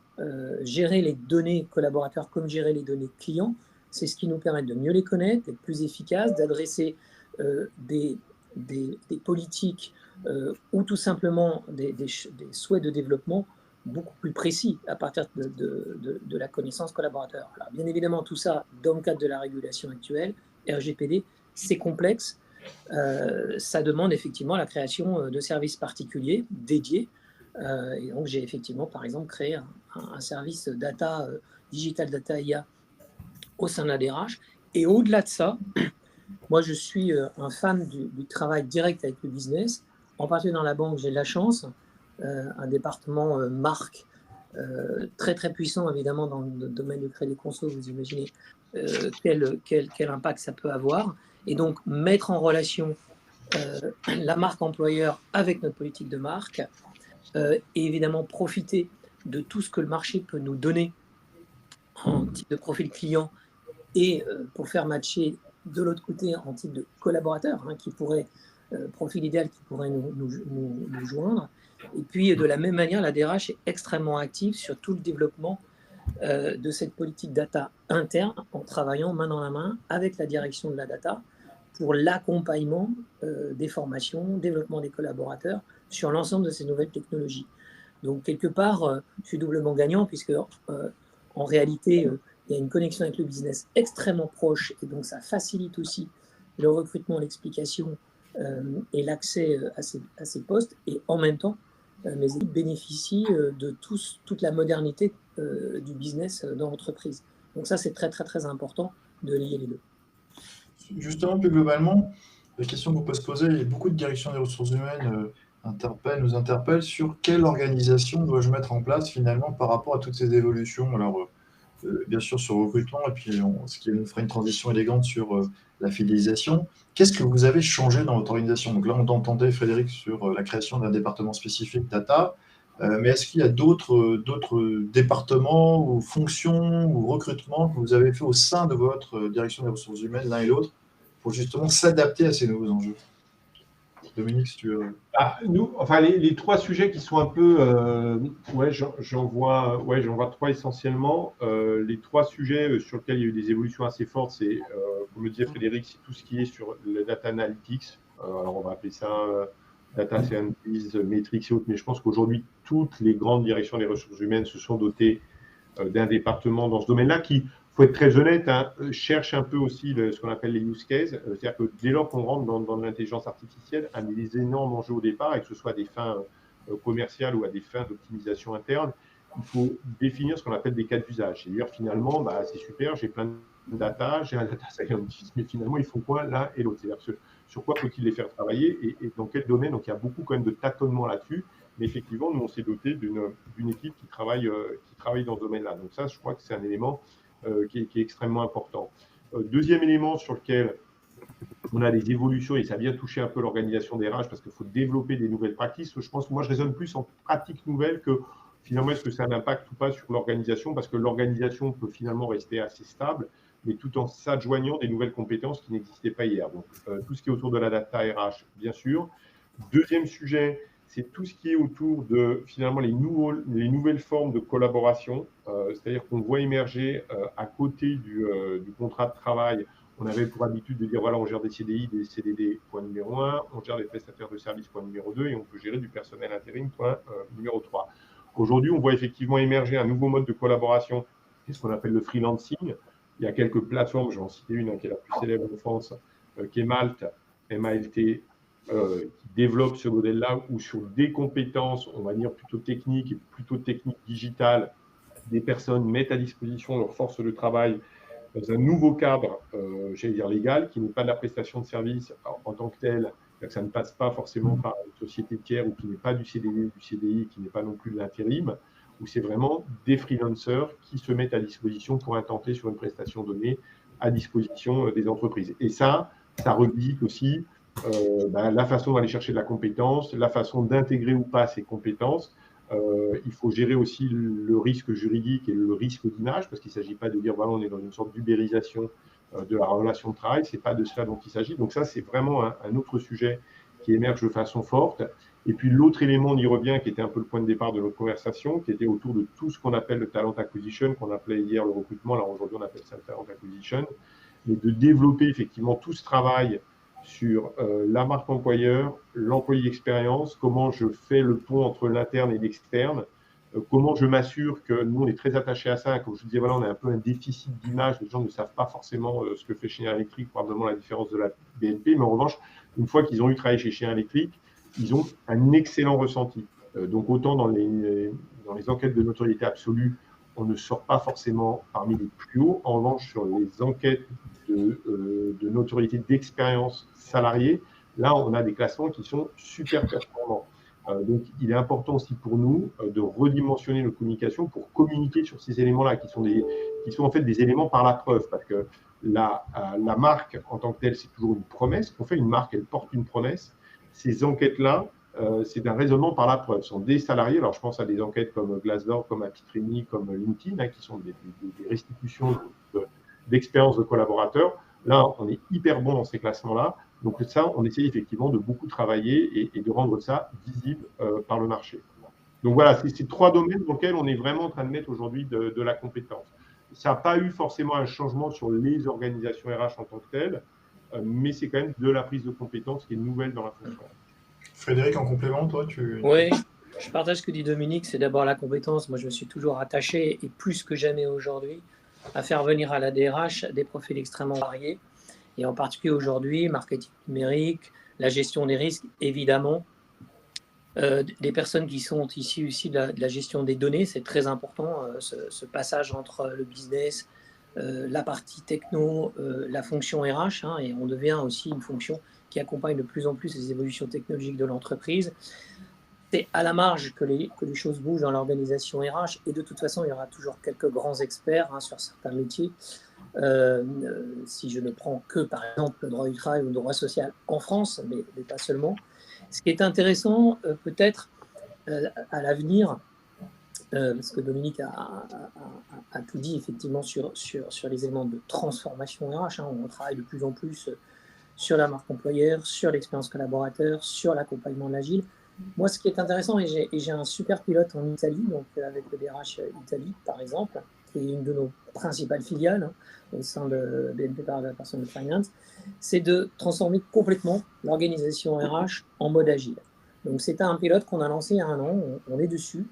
gérer les données collaborateurs comme gérer les données clients, c'est ce qui nous permet de mieux les connaître, d'être plus efficaces, d'adresser des politiques ou tout simplement des souhaits de développement beaucoup plus précis à partir de la connaissance collaborateur. Alors, bien évidemment, tout ça dans le cadre de la régulation actuelle, RGPD, c'est complexe. Ça demande effectivement la création de services particuliers dédiés. Et donc, j'ai effectivement, par exemple, créé un service data, digital data IA au sein de la DRH. Et au-delà de ça, moi, je suis un fan du travail direct avec le business. En particulier dans la banque, j'ai de la chance. Un département marque très très puissant, évidemment, dans le domaine du crédit conso, vous imaginez quel impact ça peut avoir. Et donc, mettre en relation la marque employeur avec notre politique de marque, et évidemment profiter de tout ce que le marché peut nous donner en type de profil client et pour faire matcher de l'autre côté en type de collaborateur qui pourrait, profil idéal qui pourrait nous joindre. Et puis de la même manière, la DRH est extrêmement active sur tout le développement de cette politique data interne en travaillant main dans la main avec la direction de la data pour l'accompagnement des formations, développement des collaborateurs sur l'ensemble de ces nouvelles technologies. Donc quelque part, je suis doublement gagnant puisque en réalité, il y a une connexion avec le business extrêmement proche et donc ça facilite aussi le recrutement, l'explication et l'accès à ces postes. Et en même temps, mes équipes bénéficient de toute la modernité du business dans l'entreprise. Donc ça, c'est très, très, très important de lier les deux. Justement, plus globalement, la question qu'on peut se poser, et beaucoup de directions des ressources humaines nous interpellent sur quelle organisation dois-je mettre en place finalement par rapport à toutes ces évolutions. Alors, bien sûr sur le recrutement, et puis ce qui fera une transition élégante sur la fidélisation. Qu'est-ce que vous avez changé dans votre organisation? Donc là, on entendait Frédéric sur la création d'un département spécifique data, mais est-ce qu'il y a d'autres départements ou fonctions ou recrutements que vous avez fait au sein de votre direction des ressources humaines, l'un et l'autre, pour justement s'adapter à ces nouveaux enjeux? Dominique, si tu veux. Nous, enfin, les trois sujets qui sont un peu, j'en vois trois essentiellement. Les trois sujets sur lesquels il y a eu des évolutions assez fortes, c'est, comme le disait Frédéric, c'est tout ce qui est sur le data analytics. Alors, on va appeler ça data scientist, metrics et autres, mais je pense qu'aujourd'hui, toutes les grandes directions des ressources humaines se sont dotées d'un département dans ce domaine-là qui, il faut être très honnête, cherche un peu aussi ce qu'on appelle les use cases. C'est-à-dire que dès lors qu'on rentre dans l'intelligence artificielle, un des énormes enjeux au départ, et que ce soit à des fins commerciales ou à des fins d'optimisation interne, il faut définir ce qu'on appelle des cas d'usage. C'est-à-dire finalement, c'est super, j'ai plein de data, j'ai un data scientist, mais finalement, ils font quoi l'un et l'autre? C'est-à-dire sur quoi faut-il les faire travailler et dans quel domaine? Donc il y a beaucoup quand même de tâtonnements là-dessus. Mais effectivement, nous, on s'est doté d'une équipe qui travaille dans ce domaine-là. Donc ça, je crois que c'est un élément qui est extrêmement important. Deuxième élément sur lequel on a des évolutions, et ça vient toucher un peu l'organisation des RH parce qu'il faut développer des nouvelles pratiques. Je pense que moi, je raisonne plus en pratiques nouvelles que finalement, est-ce que ça a un impact ou pas sur l'organisation, parce que l'organisation peut finalement rester assez stable, mais tout en s'adjoignant des nouvelles compétences qui n'existaient pas hier. Donc, tout ce qui est autour de la data RH, bien sûr. Deuxième sujet, c'est tout ce qui est autour de finalement les nouvelles formes de collaboration. C'est-à-dire qu'on voit émerger à côté du contrat de travail, on avait pour habitude de dire voilà, on gère des CDI, des CDD, point numéro 1, on gère des prestataires de services, point numéro 2, et on peut gérer du personnel intérim, point numéro 3. Aujourd'hui, on voit effectivement émerger un nouveau mode de collaboration, c'est ce qu'on appelle le freelancing. Il y a quelques plateformes, je vais en citer une qui est la plus célèbre en France, qui est Malte, MALT, qui développe ce modèle-là, où sur des compétences, on va dire plutôt techniques et plutôt techniques digitales, des personnes mettent à disposition leur force de travail dans un nouveau cadre, j'allais dire légal, qui n'est pas de la prestation de service en tant que tel, que ça ne passe pas forcément par une société tiers ou qui n'est pas du CDD, du CDI, qui n'est pas non plus de l'intérim, où c'est vraiment des freelancers qui se mettent à disposition pour intenter sur une prestation donnée à disposition des entreprises. Et ça revisite aussi la façon d'aller chercher de la compétence, la façon d'intégrer ou pas ces compétences Il faut gérer aussi le risque juridique et le risque d'image, parce qu'il ne s'agit pas de dire voilà, on est dans une sorte d'ubérisation de la relation de travail, ce n'est pas de cela dont il s'agit. Donc ça, c'est vraiment un autre sujet qui émerge de façon forte. Et puis l'autre élément, on y revient, qui était un peu le point de départ de notre conversation, qui était autour de tout ce qu'on appelle le talent acquisition, qu'on appelait hier le recrutement, alors aujourd'hui on appelle ça le talent acquisition, mais de développer effectivement tout ce travail sur la marque employeur, l'employé expérience, comment je fais le pont entre l'interne et l'externe, comment je m'assure que nous, on est très attachés à ça. Comme je disais, voilà, on a un peu un déficit d'image. Les gens ne savent pas forcément ce que fait Schneider Electric, probablement la différence de la BNP. Mais en revanche, une fois qu'ils ont eu travaillé chez Schneider Electric, ils ont un excellent ressenti. Donc, autant dans les enquêtes de notoriété absolue, on ne sort pas forcément parmi les plus hauts. En revanche, sur les enquêtes de notoriété d'expérience salariée, là, on a des classements qui sont super performants. Donc, il est important aussi pour nous de redimensionner nos communications pour communiquer sur ces éléments-là, qui sont en fait des éléments par la preuve, parce que la marque en tant que telle, c'est toujours une promesse. On fait une marque, elle porte une promesse. Ces enquêtes-là, c'est un raisonnement par la preuve. Ce sont des salariés, alors je pense à des enquêtes comme Glassdoor, comme Apitrini, comme LinkedIn, qui sont des restitutions d'expérience de collaborateurs. Là, on est hyper bon dans ces classements-là. Donc ça, on essaye effectivement de beaucoup travailler et de rendre ça visible par le marché. Donc voilà, c'est ces trois domaines dans lesquels on est vraiment en train de mettre aujourd'hui de la compétence. Ça n'a pas eu forcément un changement sur les organisations RH en tant que telles, mais c'est quand même de la prise de compétence qui est nouvelle dans la fonction. Frédéric, en complément, toi, Oui, je partage ce que dit Dominique, c'est d'abord la compétence. Moi, je me suis toujours attaché, et plus que jamais aujourd'hui, à faire venir à la DRH des profils extrêmement variés, et en particulier aujourd'hui, marketing numérique, la gestion des risques, évidemment, des personnes qui sont issues de la gestion des données, c'est très important, ce passage entre le business, la partie techno, la fonction RH, et on devient aussi une fonction qui accompagne de plus en plus les évolutions technologiques de l'entreprise. C'est à la marge que les choses bougent dans l'organisation RH, et de toute façon, il y aura toujours quelques grands experts sur certains métiers. Si je ne prends que, par exemple, le droit du travail ou le droit social en France, mais pas seulement. Ce qui est intéressant, peut-être, à l'avenir, parce que Dominique a tout dit, effectivement, sur les éléments de transformation RH. On travaille de plus en plus sur la marque employeur, sur l'expérience collaborateur, sur l'accompagnement de l'agile. Moi, ce qui est intéressant, et j'ai un super pilote en Italie, donc avec le DRH Italie, par exemple, qui est une de nos principales filiales au sein de BNP Paribas Personal Finance, c'est de transformer complètement l'organisation RH en mode agile. Donc, c'est un pilote qu'on a lancé il y a 1 an, on est dessus.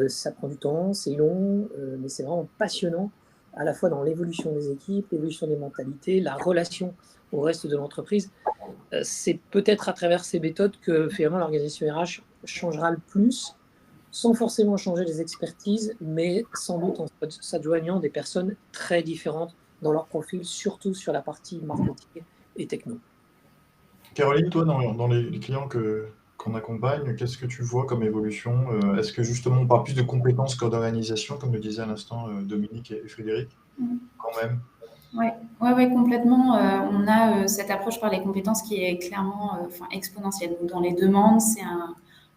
Ça prend du temps, c'est long, mais c'est vraiment passionnant, à la fois dans l'évolution des équipes, l'évolution des mentalités, la relation au reste de l'entreprise. C'est peut-être à travers ces méthodes que finalement l'organisation RH changera le plus, sans forcément changer les expertises, mais sans doute en s'adjoignant des personnes très différentes dans leur profil, surtout sur la partie marketing et techno. Caroline, toi, dans les clients qu'on accompagne, qu'est-ce que tu vois comme évolution? Est-ce que justement on parle plus de compétences que d'organisation, comme le disaient à l'instant Dominique et Frédéric, quand même? Oui, complètement. On a cette approche par les compétences qui est clairement exponentielle. Donc, dans les demandes, c'est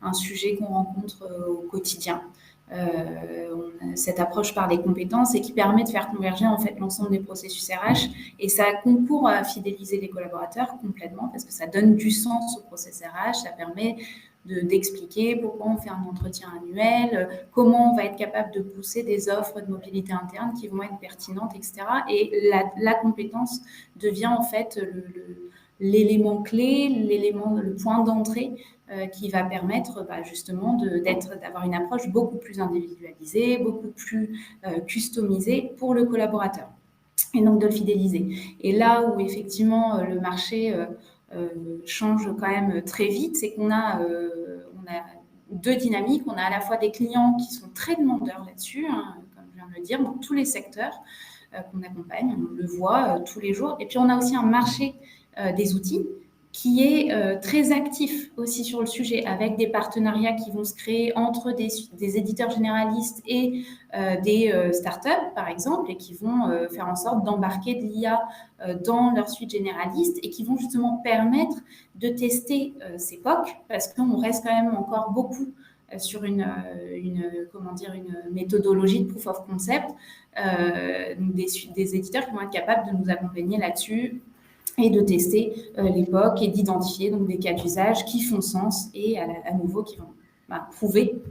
un sujet qu'on rencontre au quotidien. On a cette approche par les compétences et qui permet de faire converger en fait l'ensemble des processus RH, et ça concourt à fidéliser les collaborateurs complètement parce que ça donne du sens au process RH, ça permet d'expliquer pourquoi on fait un entretien annuel, comment on va être capable de pousser des offres de mobilité interne qui vont être pertinentes, etc. Et la compétence devient en fait l'élément clé, le point d'entrée qui va permettre justement d'avoir une approche beaucoup plus individualisée, beaucoup plus customisée pour le collaborateur, et donc de le fidéliser. Et là où effectivement le marché change quand même très vite, c'est qu'on a 2 dynamiques. On a à la fois des clients qui sont très demandeurs là-dessus, comme je viens de le dire, dans tous les secteurs qu'on accompagne, on le voit tous les jours. Et puis on a aussi un marché des outils qui est très actif aussi sur le sujet, avec des partenariats qui vont se créer entre des éditeurs généralistes et des startups, par exemple, et qui vont faire en sorte d'embarquer de l'IA dans leur suite généraliste et qui vont justement permettre de tester ces POC, parce qu'on reste quand même encore beaucoup sur une méthodologie de proof of concept, donc des éditeurs qui vont être capables de nous accompagner là-dessus et de tester les POC et d'identifier donc des cas d'usage qui font sens et à nouveau qui vont prouver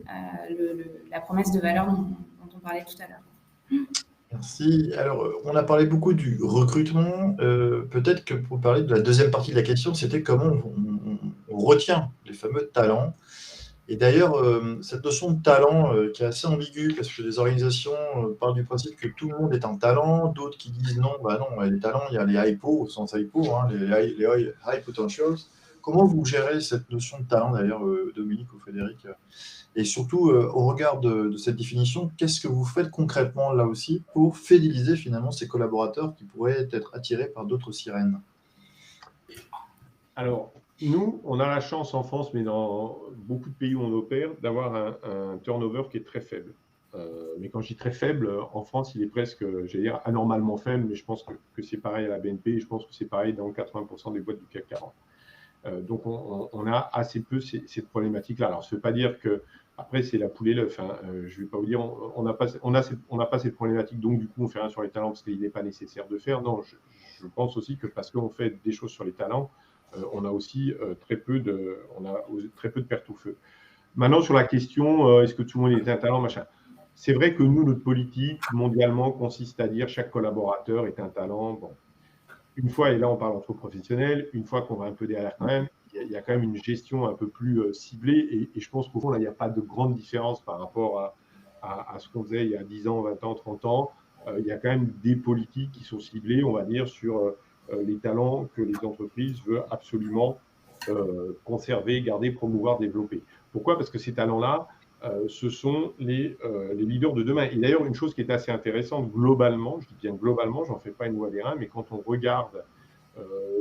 la promesse de valeur dont on parlait tout à l'heure. Merci. Alors, on a parlé beaucoup du recrutement. Peut-être que pour parler de la deuxième partie de la question, c'était comment on retient les fameux talents. Et d'ailleurs, cette notion de talent qui est assez ambiguë, parce que les organisations parlent du principe que tout le monde est un talent, d'autres qui disent non, les talents, il y a les HIPO, au sens HIPO, les high potentials. Comment vous gérez cette notion de talent, d'ailleurs, Dominique ou Frédéric? Et surtout, au regard de cette définition, qu'est-ce que vous faites concrètement là aussi pour fidéliser finalement ces collaborateurs qui pourraient être attirés par d'autres sirènes? Alors, nous, on a la chance en France, mais dans beaucoup de pays où on opère, d'avoir un turnover qui est très faible. Mais quand je dis très faible, en France, il est presque, j'allais dire, anormalement faible, mais je pense que c'est pareil à la BNP, et je pense que c'est pareil dans 80% des boîtes du CAC 40. Donc, on a assez peu cette problématique-là. Alors, ça ne veut pas dire que, après, c'est la poule et l'œuf. Hein. Je ne vais pas vous dire, on n'a pas cette problématique, donc du coup, on fait rien sur les talents parce qu'il n'est pas nécessaire de faire. Non, je pense aussi que parce qu'on fait des choses sur les talents, on a aussi très peu de pertes au feu. Maintenant, sur la question, est-ce que tout le monde est un talent, machin. C'est vrai que nous, notre politique, mondialement, consiste à dire chaque collaborateur est un talent. Bon. Une fois, et là on parle entre professionnels, une fois qu'on va un peu derrière quand même, il y a quand même une gestion un peu plus ciblée et je pense qu'au fond, là, il n'y a pas de grande différence par rapport à ce qu'on faisait il y a 10 ans, 20 ans, 30 ans. Il y a quand même des politiques qui sont ciblées, on va dire, sur les talents que les entreprises veulent absolument conserver, garder, promouvoir, développer. Pourquoi? Parce que ces talents-là, ce sont les leaders de demain. Et d'ailleurs, une chose qui est assez intéressante globalement, je dis bien globalement, j'en fais pas une loi des reins, mais quand on regarde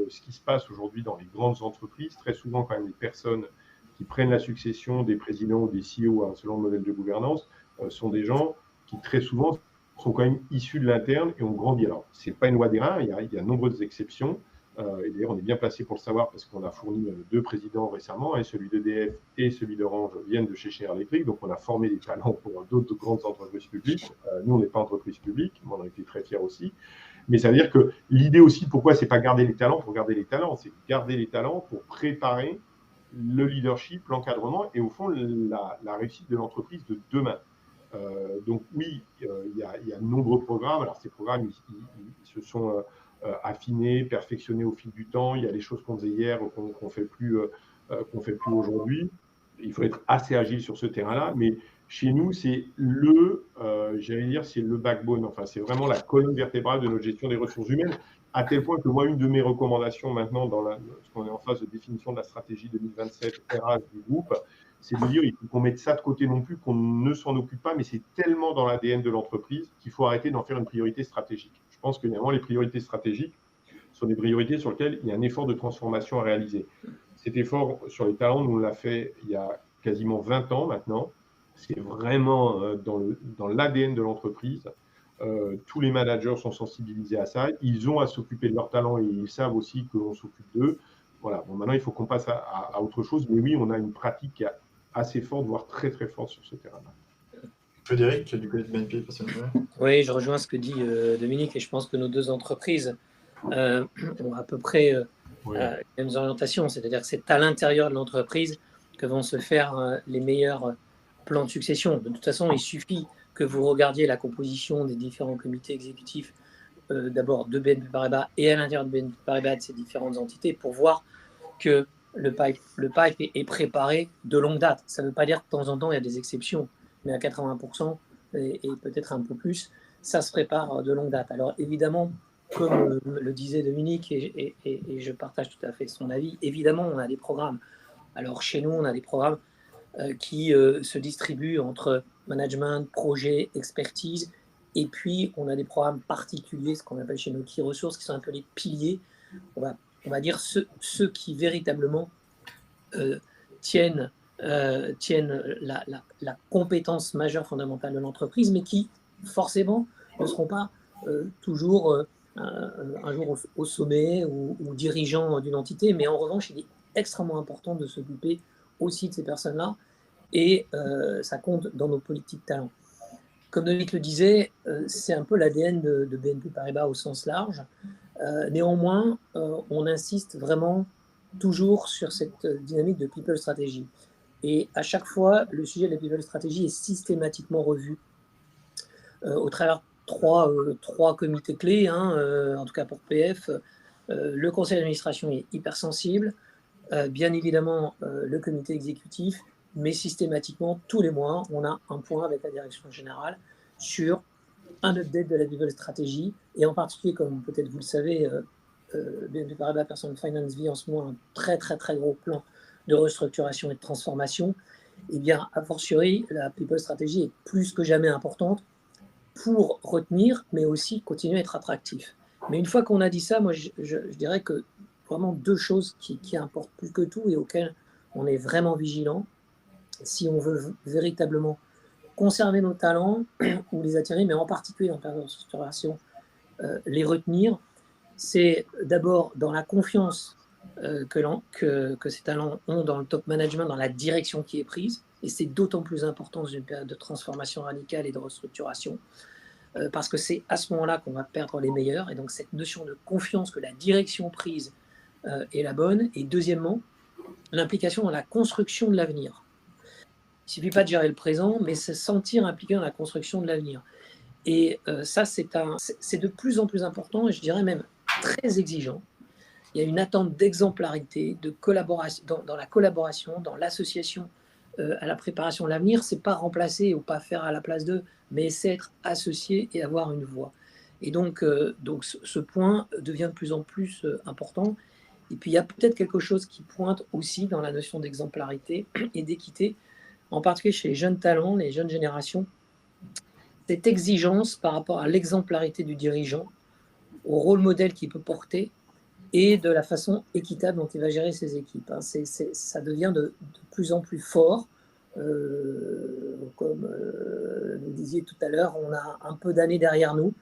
ce qui se passe aujourd'hui dans les grandes entreprises, très souvent quand même les personnes qui prennent la succession des présidents ou des CEO selon le modèle de gouvernance sont des gens qui très souvent sont quand même issus de l'interne et ont grandi. Alors, ce n'est pas une loi des reins, il y a de nombreuses exceptions. Et d'ailleurs, on est bien placé pour le savoir parce qu'on a fourni 2 présidents récemment, et celui d'EDF et celui d'Orange viennent de chez Schneider Electric, donc on a formé des talents pour d'autres grandes entreprises publiques. Nous, on n'est pas entreprise publique, mais on en était très fiers aussi. Mais ça veut dire que l'idée aussi, pourquoi c'est pas garder les talents pour garder les talents, c'est garder les talents pour préparer le leadership, l'encadrement et au fond la réussite de l'entreprise de demain. Donc oui, il y a de nombreux programmes. Alors ces programmes, ils se sont affinés, perfectionnés au fil du temps. Il y a des choses qu'on faisait hier qu'on fait plus aujourd'hui. Il faut être assez agile sur ce terrain-là, mais chez nous, c'est j'allais dire, c'est le backbone. Enfin, c'est vraiment la colonne vertébrale de notre gestion des ressources humaines, à tel point que moi, une de mes recommandations maintenant, parce qu'on est en phase de définition de la stratégie 2027 RH du groupe, c'est de dire il faut qu'on mette ça de côté non plus, qu'on ne s'en occupe pas, mais c'est tellement dans l'ADN de l'entreprise qu'il faut arrêter d'en faire une priorité stratégique. Je pense que évidemment, les priorités stratégiques sont des priorités sur lesquelles il y a un effort de transformation à réaliser. Cet effort sur les talents, nous on l'a fait il y a quasiment 20 ans maintenant. C'est vraiment dans l'ADN de l'entreprise. Tous les managers sont sensibilisés à ça. Ils ont à s'occuper de leurs talents et ils savent aussi que l'on s'occupe d'eux. Voilà. Bon, maintenant, il faut qu'on passe à autre chose. Mais oui, on a une pratique qui est assez forte, voire très, très forte sur ce terrain-là. Frédéric, du côté de BNP, personnellement. Oui, je rejoins ce que dit Dominique et je pense que nos 2 entreprises ont à peu près les mêmes orientations. C'est-à-dire que c'est à l'intérieur de l'entreprise que vont se faire les meilleurs plans de succession. De toute façon, il suffit que vous regardiez la composition des différents comités exécutifs d'abord de BNP Paribas et à l'intérieur de BNP Paribas de ces différentes entités pour voir que le pipe est préparé de longue date. Ça ne veut pas dire que de temps en temps, il y a des exceptions, mais à 80% et peut-être un peu plus, ça se prépare de longue date. Alors évidemment, comme le disait Dominique, et je partage tout à fait son avis, évidemment, on a des programmes. Alors chez nous, on a des programmes qui se distribuent entre management, projet, expertise, et puis on a des programmes particuliers, ce qu'on appelle chez nous key ressources, qui sont un peu les piliers, on va dire ceux qui véritablement tiennent la compétence majeure fondamentale de l'entreprise, mais qui forcément ne seront pas toujours un jour au sommet ou dirigeant d'une entité, mais en revanche, il est extrêmement important de s'occuper aussi de ces personnes-là et ça compte dans nos politiques talents. Comme Dominique le disait, c'est un peu l'ADN de BNP Paribas au sens large. Néanmoins, on insiste vraiment toujours sur cette dynamique de people strategy. Et à chaque fois, le sujet de la people strategy est systématiquement revu au travers trois comités clés, en tout cas pour PF. Le conseil d'administration est hypersensible, bien évidemment le comité exécutif, mais systématiquement, tous les mois, on a un point avec la direction générale sur un update de la people stratégie, et en particulier, comme peut-être vous le savez, BNP Paribas Personal Finance vit en ce moment un très très très gros plan de restructuration et de transformation. Et bien, a fortiori, la people stratégie est plus que jamais importante pour retenir, mais aussi continuer à être attractif. Mais une fois qu'on a dit ça, moi je dirais que vraiment deux choses qui importent plus que tout et auxquelles on est vraiment vigilant, si on veut véritablement conserver nos talents ou les attirer, mais en particulier en période de restructuration, les retenir, c'est d'abord dans la confiance que ces talents ont dans le top management, dans la direction qui est prise, et c'est d'autant plus important dans une période de transformation radicale et de restructuration, parce que c'est à ce moment-là qu'on va perdre les meilleurs, et donc cette notion de confiance que la direction prise est la bonne, et deuxièmement, l'implication dans la construction de l'avenir. Il ne suffit pas de gérer le présent, mais se sentir impliqué dans la construction de l'avenir. Et ça, c'est de plus en plus important, et je dirais même très exigeant. Il y a une attente d'exemplarité, de collaboration, dans la collaboration, dans l'association à la préparation de l'avenir. Ce n'est pas remplacer ou pas faire à la place d'eux, mais c'est être associé et avoir une voix. Et donc ce point devient de plus en plus important. Et puis il y a peut-être quelque chose qui pointe aussi dans la notion d'exemplarité et d'équité, en particulier chez les jeunes talents, les jeunes générations, cette exigence par rapport à l'exemplarité du dirigeant, au rôle modèle qu'il peut porter et de la façon équitable dont il va gérer ses équipes. Ça devient de plus en plus fort. Comme vous disiez tout à l'heure, on a un peu d'années derrière nous.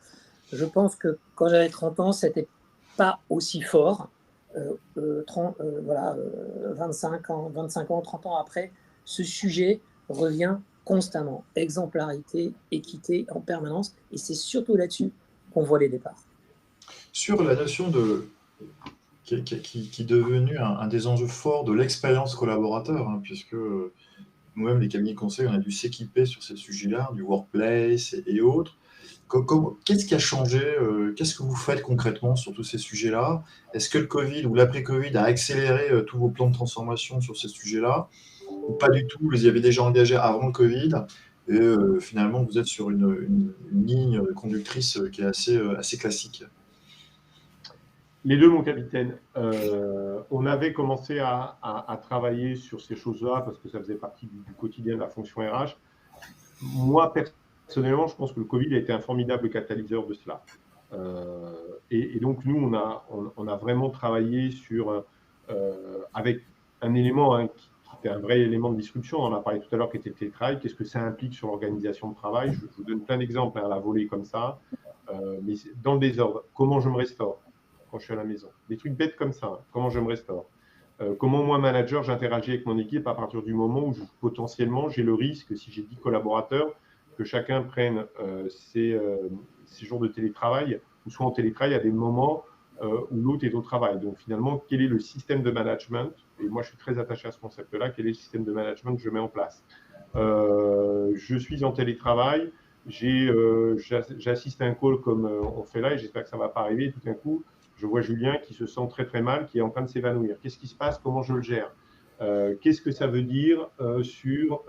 Je pense que quand j'avais 30 ans, ce n'était pas aussi fort. 25 ans, 30 ans après, ce sujet revient constamment. Exemplarité, équité en permanence. Et c'est surtout là-dessus qu'on voit les départs. Sur la notion qui est devenue un des enjeux forts de l'expérience collaborateur, puisque nous-mêmes, les cabinets de conseil, on a dû s'équiper sur ces sujets-là, du workplace et autres. Qu'est-ce qui a changé? Qu'est-ce que vous faites concrètement sur tous ces sujets-là? Est-ce que le Covid ou l'après-Covid a accéléré tous vos plans de transformation sur ces sujets-là? Ou pas du tout, vous y avez déjà engagé avant le Covid, et finalement, vous êtes sur une ligne conductrice qui est assez classique? Les deux, mon capitaine. On avait commencé à travailler sur ces choses-là parce que ça faisait partie du quotidien de la fonction RH. Moi, personnellement, je pense que le Covid a été un formidable catalyseur de cela. Et donc, nous, on a vraiment travaillé avec un élément qui était un vrai élément de disruption. On en a parlé tout à l'heure, qui était le télétravail. Qu'est-ce que ça implique sur l'organisation de travail? Je vous donne plein d'exemples à la volée comme ça. Mais dans le désordre, comment je me restaure quand je suis à la maison? Des trucs bêtes comme ça, comment je me restaure? Comment moi, manager, j'interagis avec mon équipe à partir du moment où potentiellement j'ai le risque, si j'ai 10 collaborateurs, que chacun prenne ses jours de télétravail, ou soit en télétravail à des moments où l'autre est au travail. Donc finalement, quel est le système de management? Et moi, je suis très attaché à ce concept-là. Quel est le système de management que je mets en place? Je suis en télétravail, j'assiste à un call comme on fait là, et j'espère que ça ne va pas arriver. Et tout d'un coup, je vois Julien qui se sent très très mal, qui est en train de s'évanouir. Qu'est-ce qui se passe? Comment je le gère? Qu'est-ce que ça veut dire sur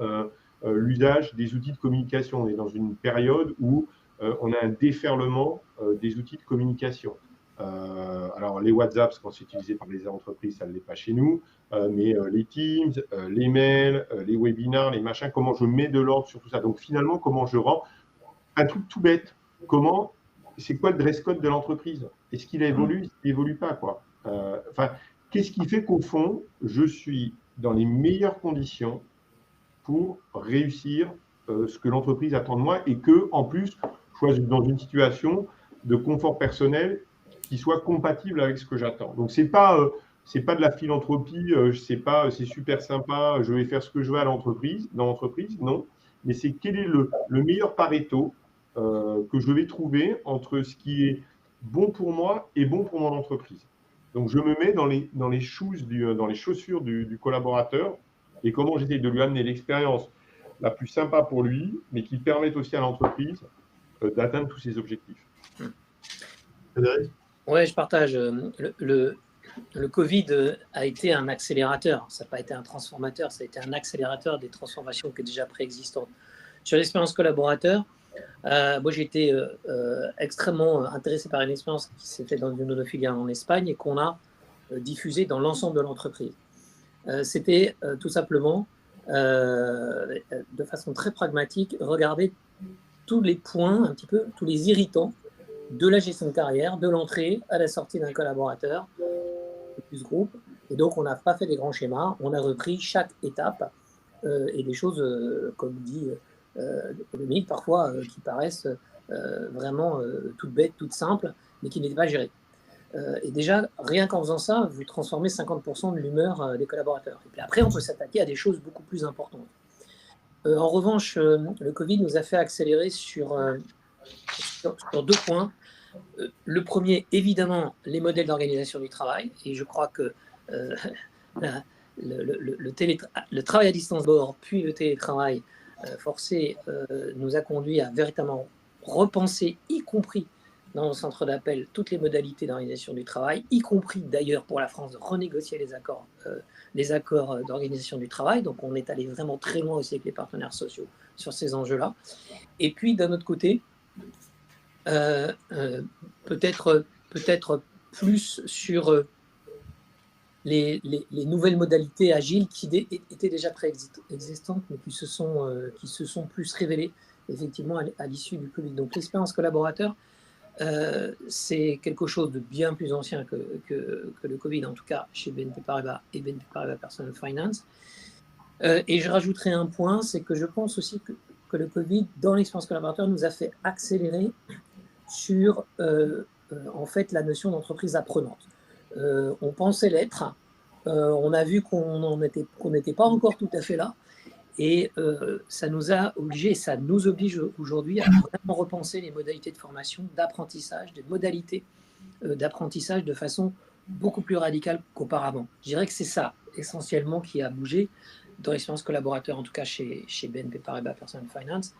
l'usage des outils de communication? On est dans une période où on a un déferlement des outils de communication. Alors, les WhatsApp, quand c'est utilisé par les entreprises, ça ne l'est pas chez nous, mais les Teams, les mails, les webinars, les machins, comment je mets de l'ordre sur tout ça? Donc, finalement, comment je rends un truc tout bête? C'est quoi le dress code de l'entreprise? Est-ce qu'il évolue? Est-ce qu'il n'évolue pas, quoi? Qu'est-ce qui fait qu'au fond, je suis dans les meilleures conditions pour réussir ce que l'entreprise attend de moi, et que, en plus, je sois dans une situation de confort personnel qui soit compatible avec ce que j'attends. Donc, ce n'est pas c'est pas de la philanthropie, c'est pas c'est super sympa, je vais faire ce que je veux à l'entreprise, dans l'entreprise, non. Mais c'est quel est le meilleur Pareto que je vais trouver entre ce qui est bon pour moi et bon pour mon entreprise. Donc, je me mets dans les chaussures du collaborateur et comment j'essaie de lui amener l'expérience la plus sympa pour lui, mais qui permette aussi à l'entreprise d'atteindre tous ses objectifs. Frédéric ? Oui, je partage. Le Covid a été un accélérateur. Ça n'a pas été un transformateur, ça a été un accélérateur des transformations qui étaient déjà préexistantes. Sur l'expérience collaborateur, moi j'ai été extrêmement intéressé par une expérience qui s'est faite dans une de nos filiales en Espagne et qu'on a diffusée dans l'ensemble de l'entreprise. C'était tout simplement, de façon très pragmatique, regarder tous les points, un petit peu, tous les irritants de la gestion de carrière, de l'entrée à la sortie d'un collaborateur, plus groupe. Et donc, on n'a pas fait des grands schémas, on a repris chaque étape et des choses, comme dit Dominique, parfois qui paraissent vraiment toutes bêtes, toutes simples, mais qui n'étaient pas gérées. Et déjà, rien qu'en faisant ça, vous transformez 50% de l'humeur des collaborateurs. Et puis après, on peut s'attaquer à des choses beaucoup plus importantes. En revanche, le Covid nous a fait accélérer sur 2 points. Le premier, évidemment, les modèles d'organisation du travail. Et je crois que le travail à distance bord, puis le télétravail forcé, nous a conduit à véritablement repenser, y compris dans le centre d'appel, toutes les modalités d'organisation du travail, y compris d'ailleurs pour la France de renégocier les accords d'organisation du travail. Donc on est allé vraiment très loin aussi avec les partenaires sociaux sur ces enjeux-là. Et puis d'un autre côté, peut-être plus sur les nouvelles modalités agiles qui étaient déjà préexistantes, mais qui se sont plus révélées effectivement à l'issue du Covid. Donc l'expérience collaborateur, c'est quelque chose de bien plus ancien que le Covid, en tout cas chez BNP Paribas et BNP Paribas Personal Finance. Et je rajouterai un point, c'est que je pense aussi que le Covid, dans l'expérience collaborateur, nous a fait accélérer sur en fait la notion d'entreprise apprenante. On pensait l'être, on a vu qu'on n'était pas encore tout à fait là, et ça nous a obligés, ça nous oblige aujourd'hui à vraiment repenser les modalités de formation, d'apprentissage, des modalités d'apprentissage de façon beaucoup plus radicale qu'auparavant. Je dirais que c'est ça essentiellement qui a bougé dans l'expérience collaborateur, en tout cas chez BNP Paribas Personal Finance,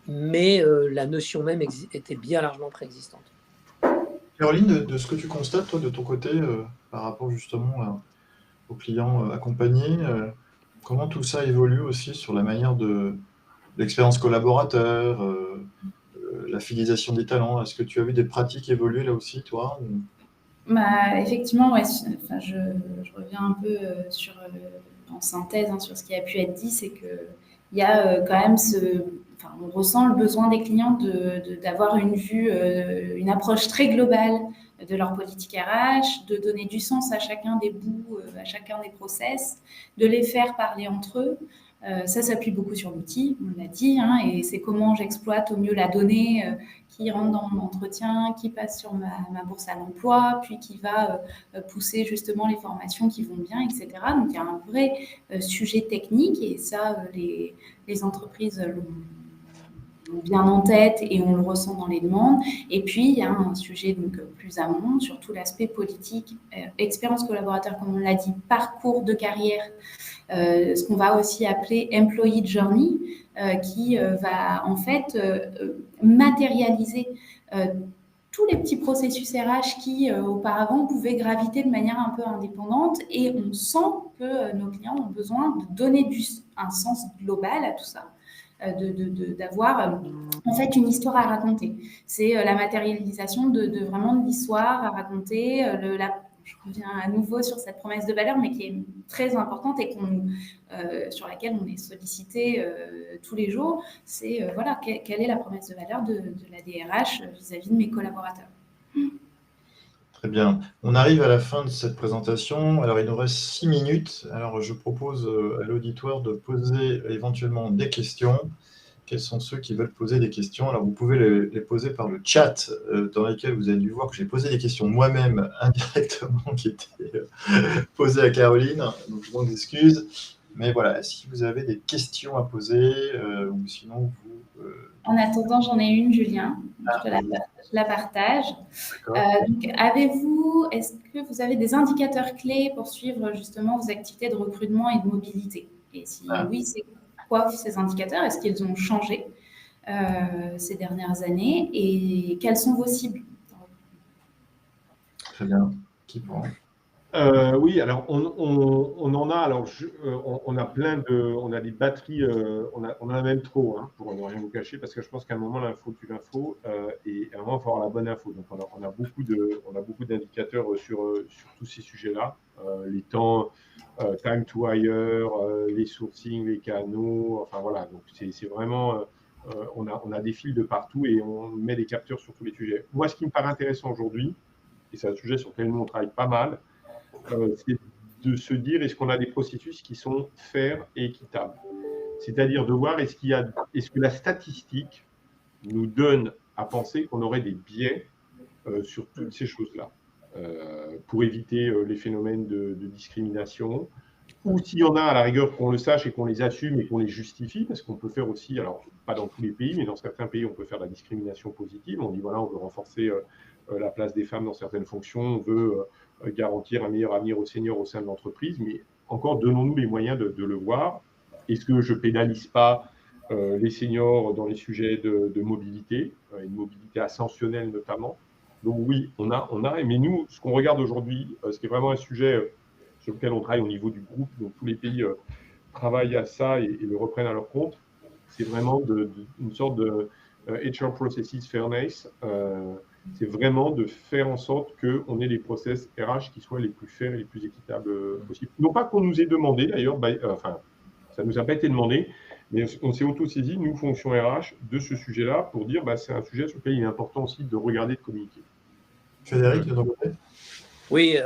mais la notion même était bien largement préexistante. Caroline, de ce que tu constates, toi, de ton côté, par rapport justement aux clients accompagnés, comment tout ça évolue aussi sur la manière de l'expérience collaborateur, la fidélisation des talents? Est-ce que tu as vu des pratiques évoluer là aussi, toi? Effectivement, ouais, enfin, je reviens un peu en synthèse sur ce qui a pu être dit, c'est qu'il y a quand même on ressent le besoin des clients d'avoir une vue, une approche très globale de leur politique RH, de donner du sens à chacun des bouts, à chacun des process, de les faire parler entre eux. Ça s'appuie beaucoup sur l'outil, on l'a dit, et c'est comment j'exploite au mieux la donnée qui rentre dans mon entretien, qui passe sur ma bourse à l'emploi, puis qui va pousser justement les formations qui vont bien, etc. Donc il y a un vrai sujet technique, et ça, les entreprises l'ont bien en tête et on le ressent dans les demandes. Et puis, il y a un sujet donc plus amont sur tout l'aspect politique, expérience collaborateur, comme on l'a dit, parcours de carrière, ce qu'on va aussi appeler employee journey, qui va en fait matérialiser tous les petits processus RH qui auparavant pouvaient graviter de manière un peu indépendante, et on sent que nos clients ont besoin de donner un sens global à tout ça. D'avoir en fait une histoire à raconter. C'est la matérialisation de vraiment de l'histoire à raconter. Je reviens à nouveau sur cette promesse de valeur, mais qui est très importante et sur laquelle on est sollicité tous les jours. C'est voilà, quelle est la promesse de valeur de la DRH vis-à-vis de mes collaborateurs. Très bien. On arrive à la fin de cette présentation. Alors, il nous reste 6 minutes. Alors, je propose à l'auditoire de poser éventuellement des questions. quels sont ceux qui veulent poser des questions. Alors, vous pouvez les poser par le chat, dans lequel vous avez dû voir que j'ai posé des questions moi-même indirectement qui étaient posées à Caroline. Donc, je m'en excuse. Mais voilà, si vous avez des questions à poser, ou sinon vous... En attendant, j'en ai une, Julien. Je la partage. Donc, est-ce que vous avez des indicateurs clés pour suivre justement vos activités de recrutement et de mobilité? Et si oui, c'est quoi ces indicateurs? Est-ce qu'ils ont changé ces dernières années? Et quelles sont vos cibles? Très bien. Qui prend? Oui, alors on en a. Alors on a plein de, on a des batteries. On en a même trop, hein, pour ne rien vous cacher, parce que je pense qu'à un moment l'info tue l'info, et à un moment il faut avoir la bonne info. Donc on a beaucoup d'indicateurs sur tous ces sujets-là, les temps, time to hire, les sourcing, les canaux. Enfin voilà. Donc c'est vraiment, on a des fils de partout et on met des capteurs sur tous les sujets. Moi, ce qui me paraît intéressant aujourd'hui, et c'est un sujet sur lequel nous on travaille pas mal, c'est de se dire, est-ce qu'on a des processus qui sont fairs et équitables? C'est-à-dire de voir, est-ce que la statistique nous donne à penser qu'on aurait des biais sur toutes ces choses-là, pour éviter les phénomènes de discrimination, ou s'il y en a à la rigueur qu'on le sache et qu'on les assume et qu'on les justifie, parce qu'on peut faire aussi, alors pas dans tous les pays, mais dans certains pays, on peut faire de la discrimination positive. On dit, voilà, on veut renforcer la place des femmes dans certaines fonctions, on veut garantir un meilleur avenir aux seniors au sein de l'entreprise, mais encore, donnons-nous les moyens de le voir. Est-ce que je ne pénalise pas les seniors dans les sujets de mobilité, une mobilité ascensionnelle notamment? Donc oui, on a, mais nous, ce qu'on regarde aujourd'hui, ce qui est vraiment un sujet sur lequel on travaille au niveau du groupe, donc tous les pays travaillent à ça et le reprennent à leur compte, c'est vraiment une sorte de HR Processes Fairness. C'est vraiment de faire en sorte qu'on ait les process RH qui soient les plus fairs et les plus équitables possibles. Non pas qu'on nous ait demandé, d'ailleurs, enfin, ça ne nous a pas été demandé, mais on s'est auto-saisi, nous, fonction RH, de ce sujet-là, pour dire c'est un sujet sur lequel il est important aussi de regarder, de communiquer. Frédéric, de ton côté? Oui,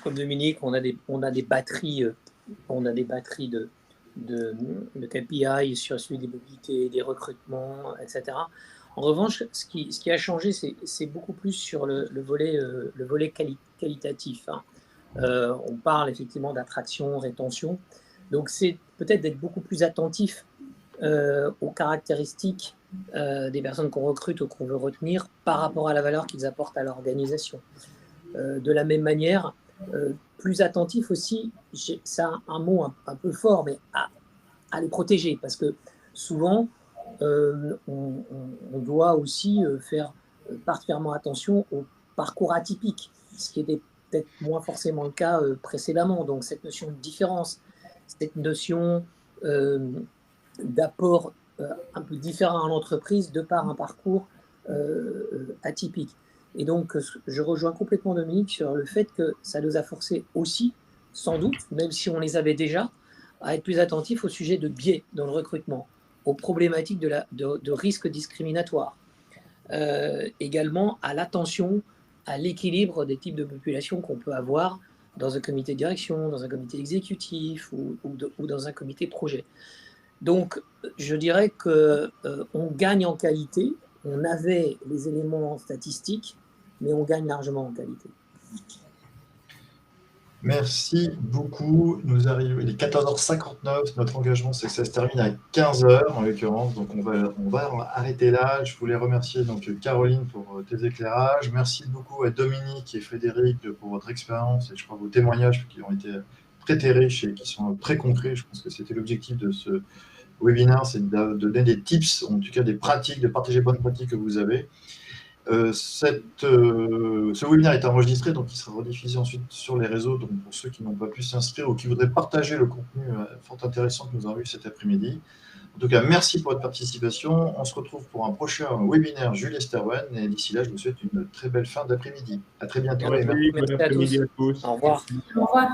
comme Dominique, on a des batteries, de KPI sur celui des mobilités, des recrutements, etc. En revanche, ce qui a changé, c'est beaucoup plus sur le volet qualitatif, hein. On parle effectivement d'attraction, rétention. Donc, c'est peut-être d'être beaucoup plus attentif aux caractéristiques des personnes qu'on recrute ou qu'on veut retenir par rapport à la valeur qu'ils apportent à l'organisation. De la même manière, plus attentif aussi, c'est un mot un peu fort, mais à les protéger, parce que souvent, on doit aussi faire particulièrement attention au parcours atypique, ce qui était peut-être moins forcément le cas précédemment. Donc cette notion de différence, cette notion d'apport un peu différent à l'entreprise de par un parcours atypique. Et donc, je rejoins complètement Dominique sur le fait que ça nous a forcé aussi, sans doute, même si on les avait déjà, à être plus attentifs au sujet de biais dans le recrutement, aux problématiques de risques discriminatoires, également à l'attention à l'équilibre des types de populations qu'on peut avoir dans un comité de direction, dans un comité exécutif ou dans un comité projet. Donc, je dirais qu'on gagne en qualité. On avait les éléments statistiques, mais on gagne largement en qualité. Merci beaucoup. Nous arrivons, il est 14h59. Notre engagement, c'est que ça se termine à 15h en l'occurrence. Donc, on va arrêter là. Je voulais remercier donc Caroline pour tes éclairages. Merci beaucoup à Dominique et Frédéric pour votre expérience et je crois vos témoignages qui ont été très riches et qui sont très concrets. Je pense que c'était l'objectif de ce webinaire, c'est de donner des tips, en tout cas des pratiques, de partager les bonnes pratiques que vous avez. Ce webinaire est enregistré, donc il sera rediffusé ensuite sur les réseaux. Donc pour ceux qui n'ont pas pu s'inscrire ou qui voudraient partager le contenu fort intéressant que nous avons eu cet après-midi. En tout cas, merci pour votre participation. On se retrouve pour un prochain webinaire Jules Esterwen. Et d'ici là, je vous souhaite une très belle fin d'après-midi. À très bientôt. Merci, bon après-midi à tous. Au revoir. Au revoir.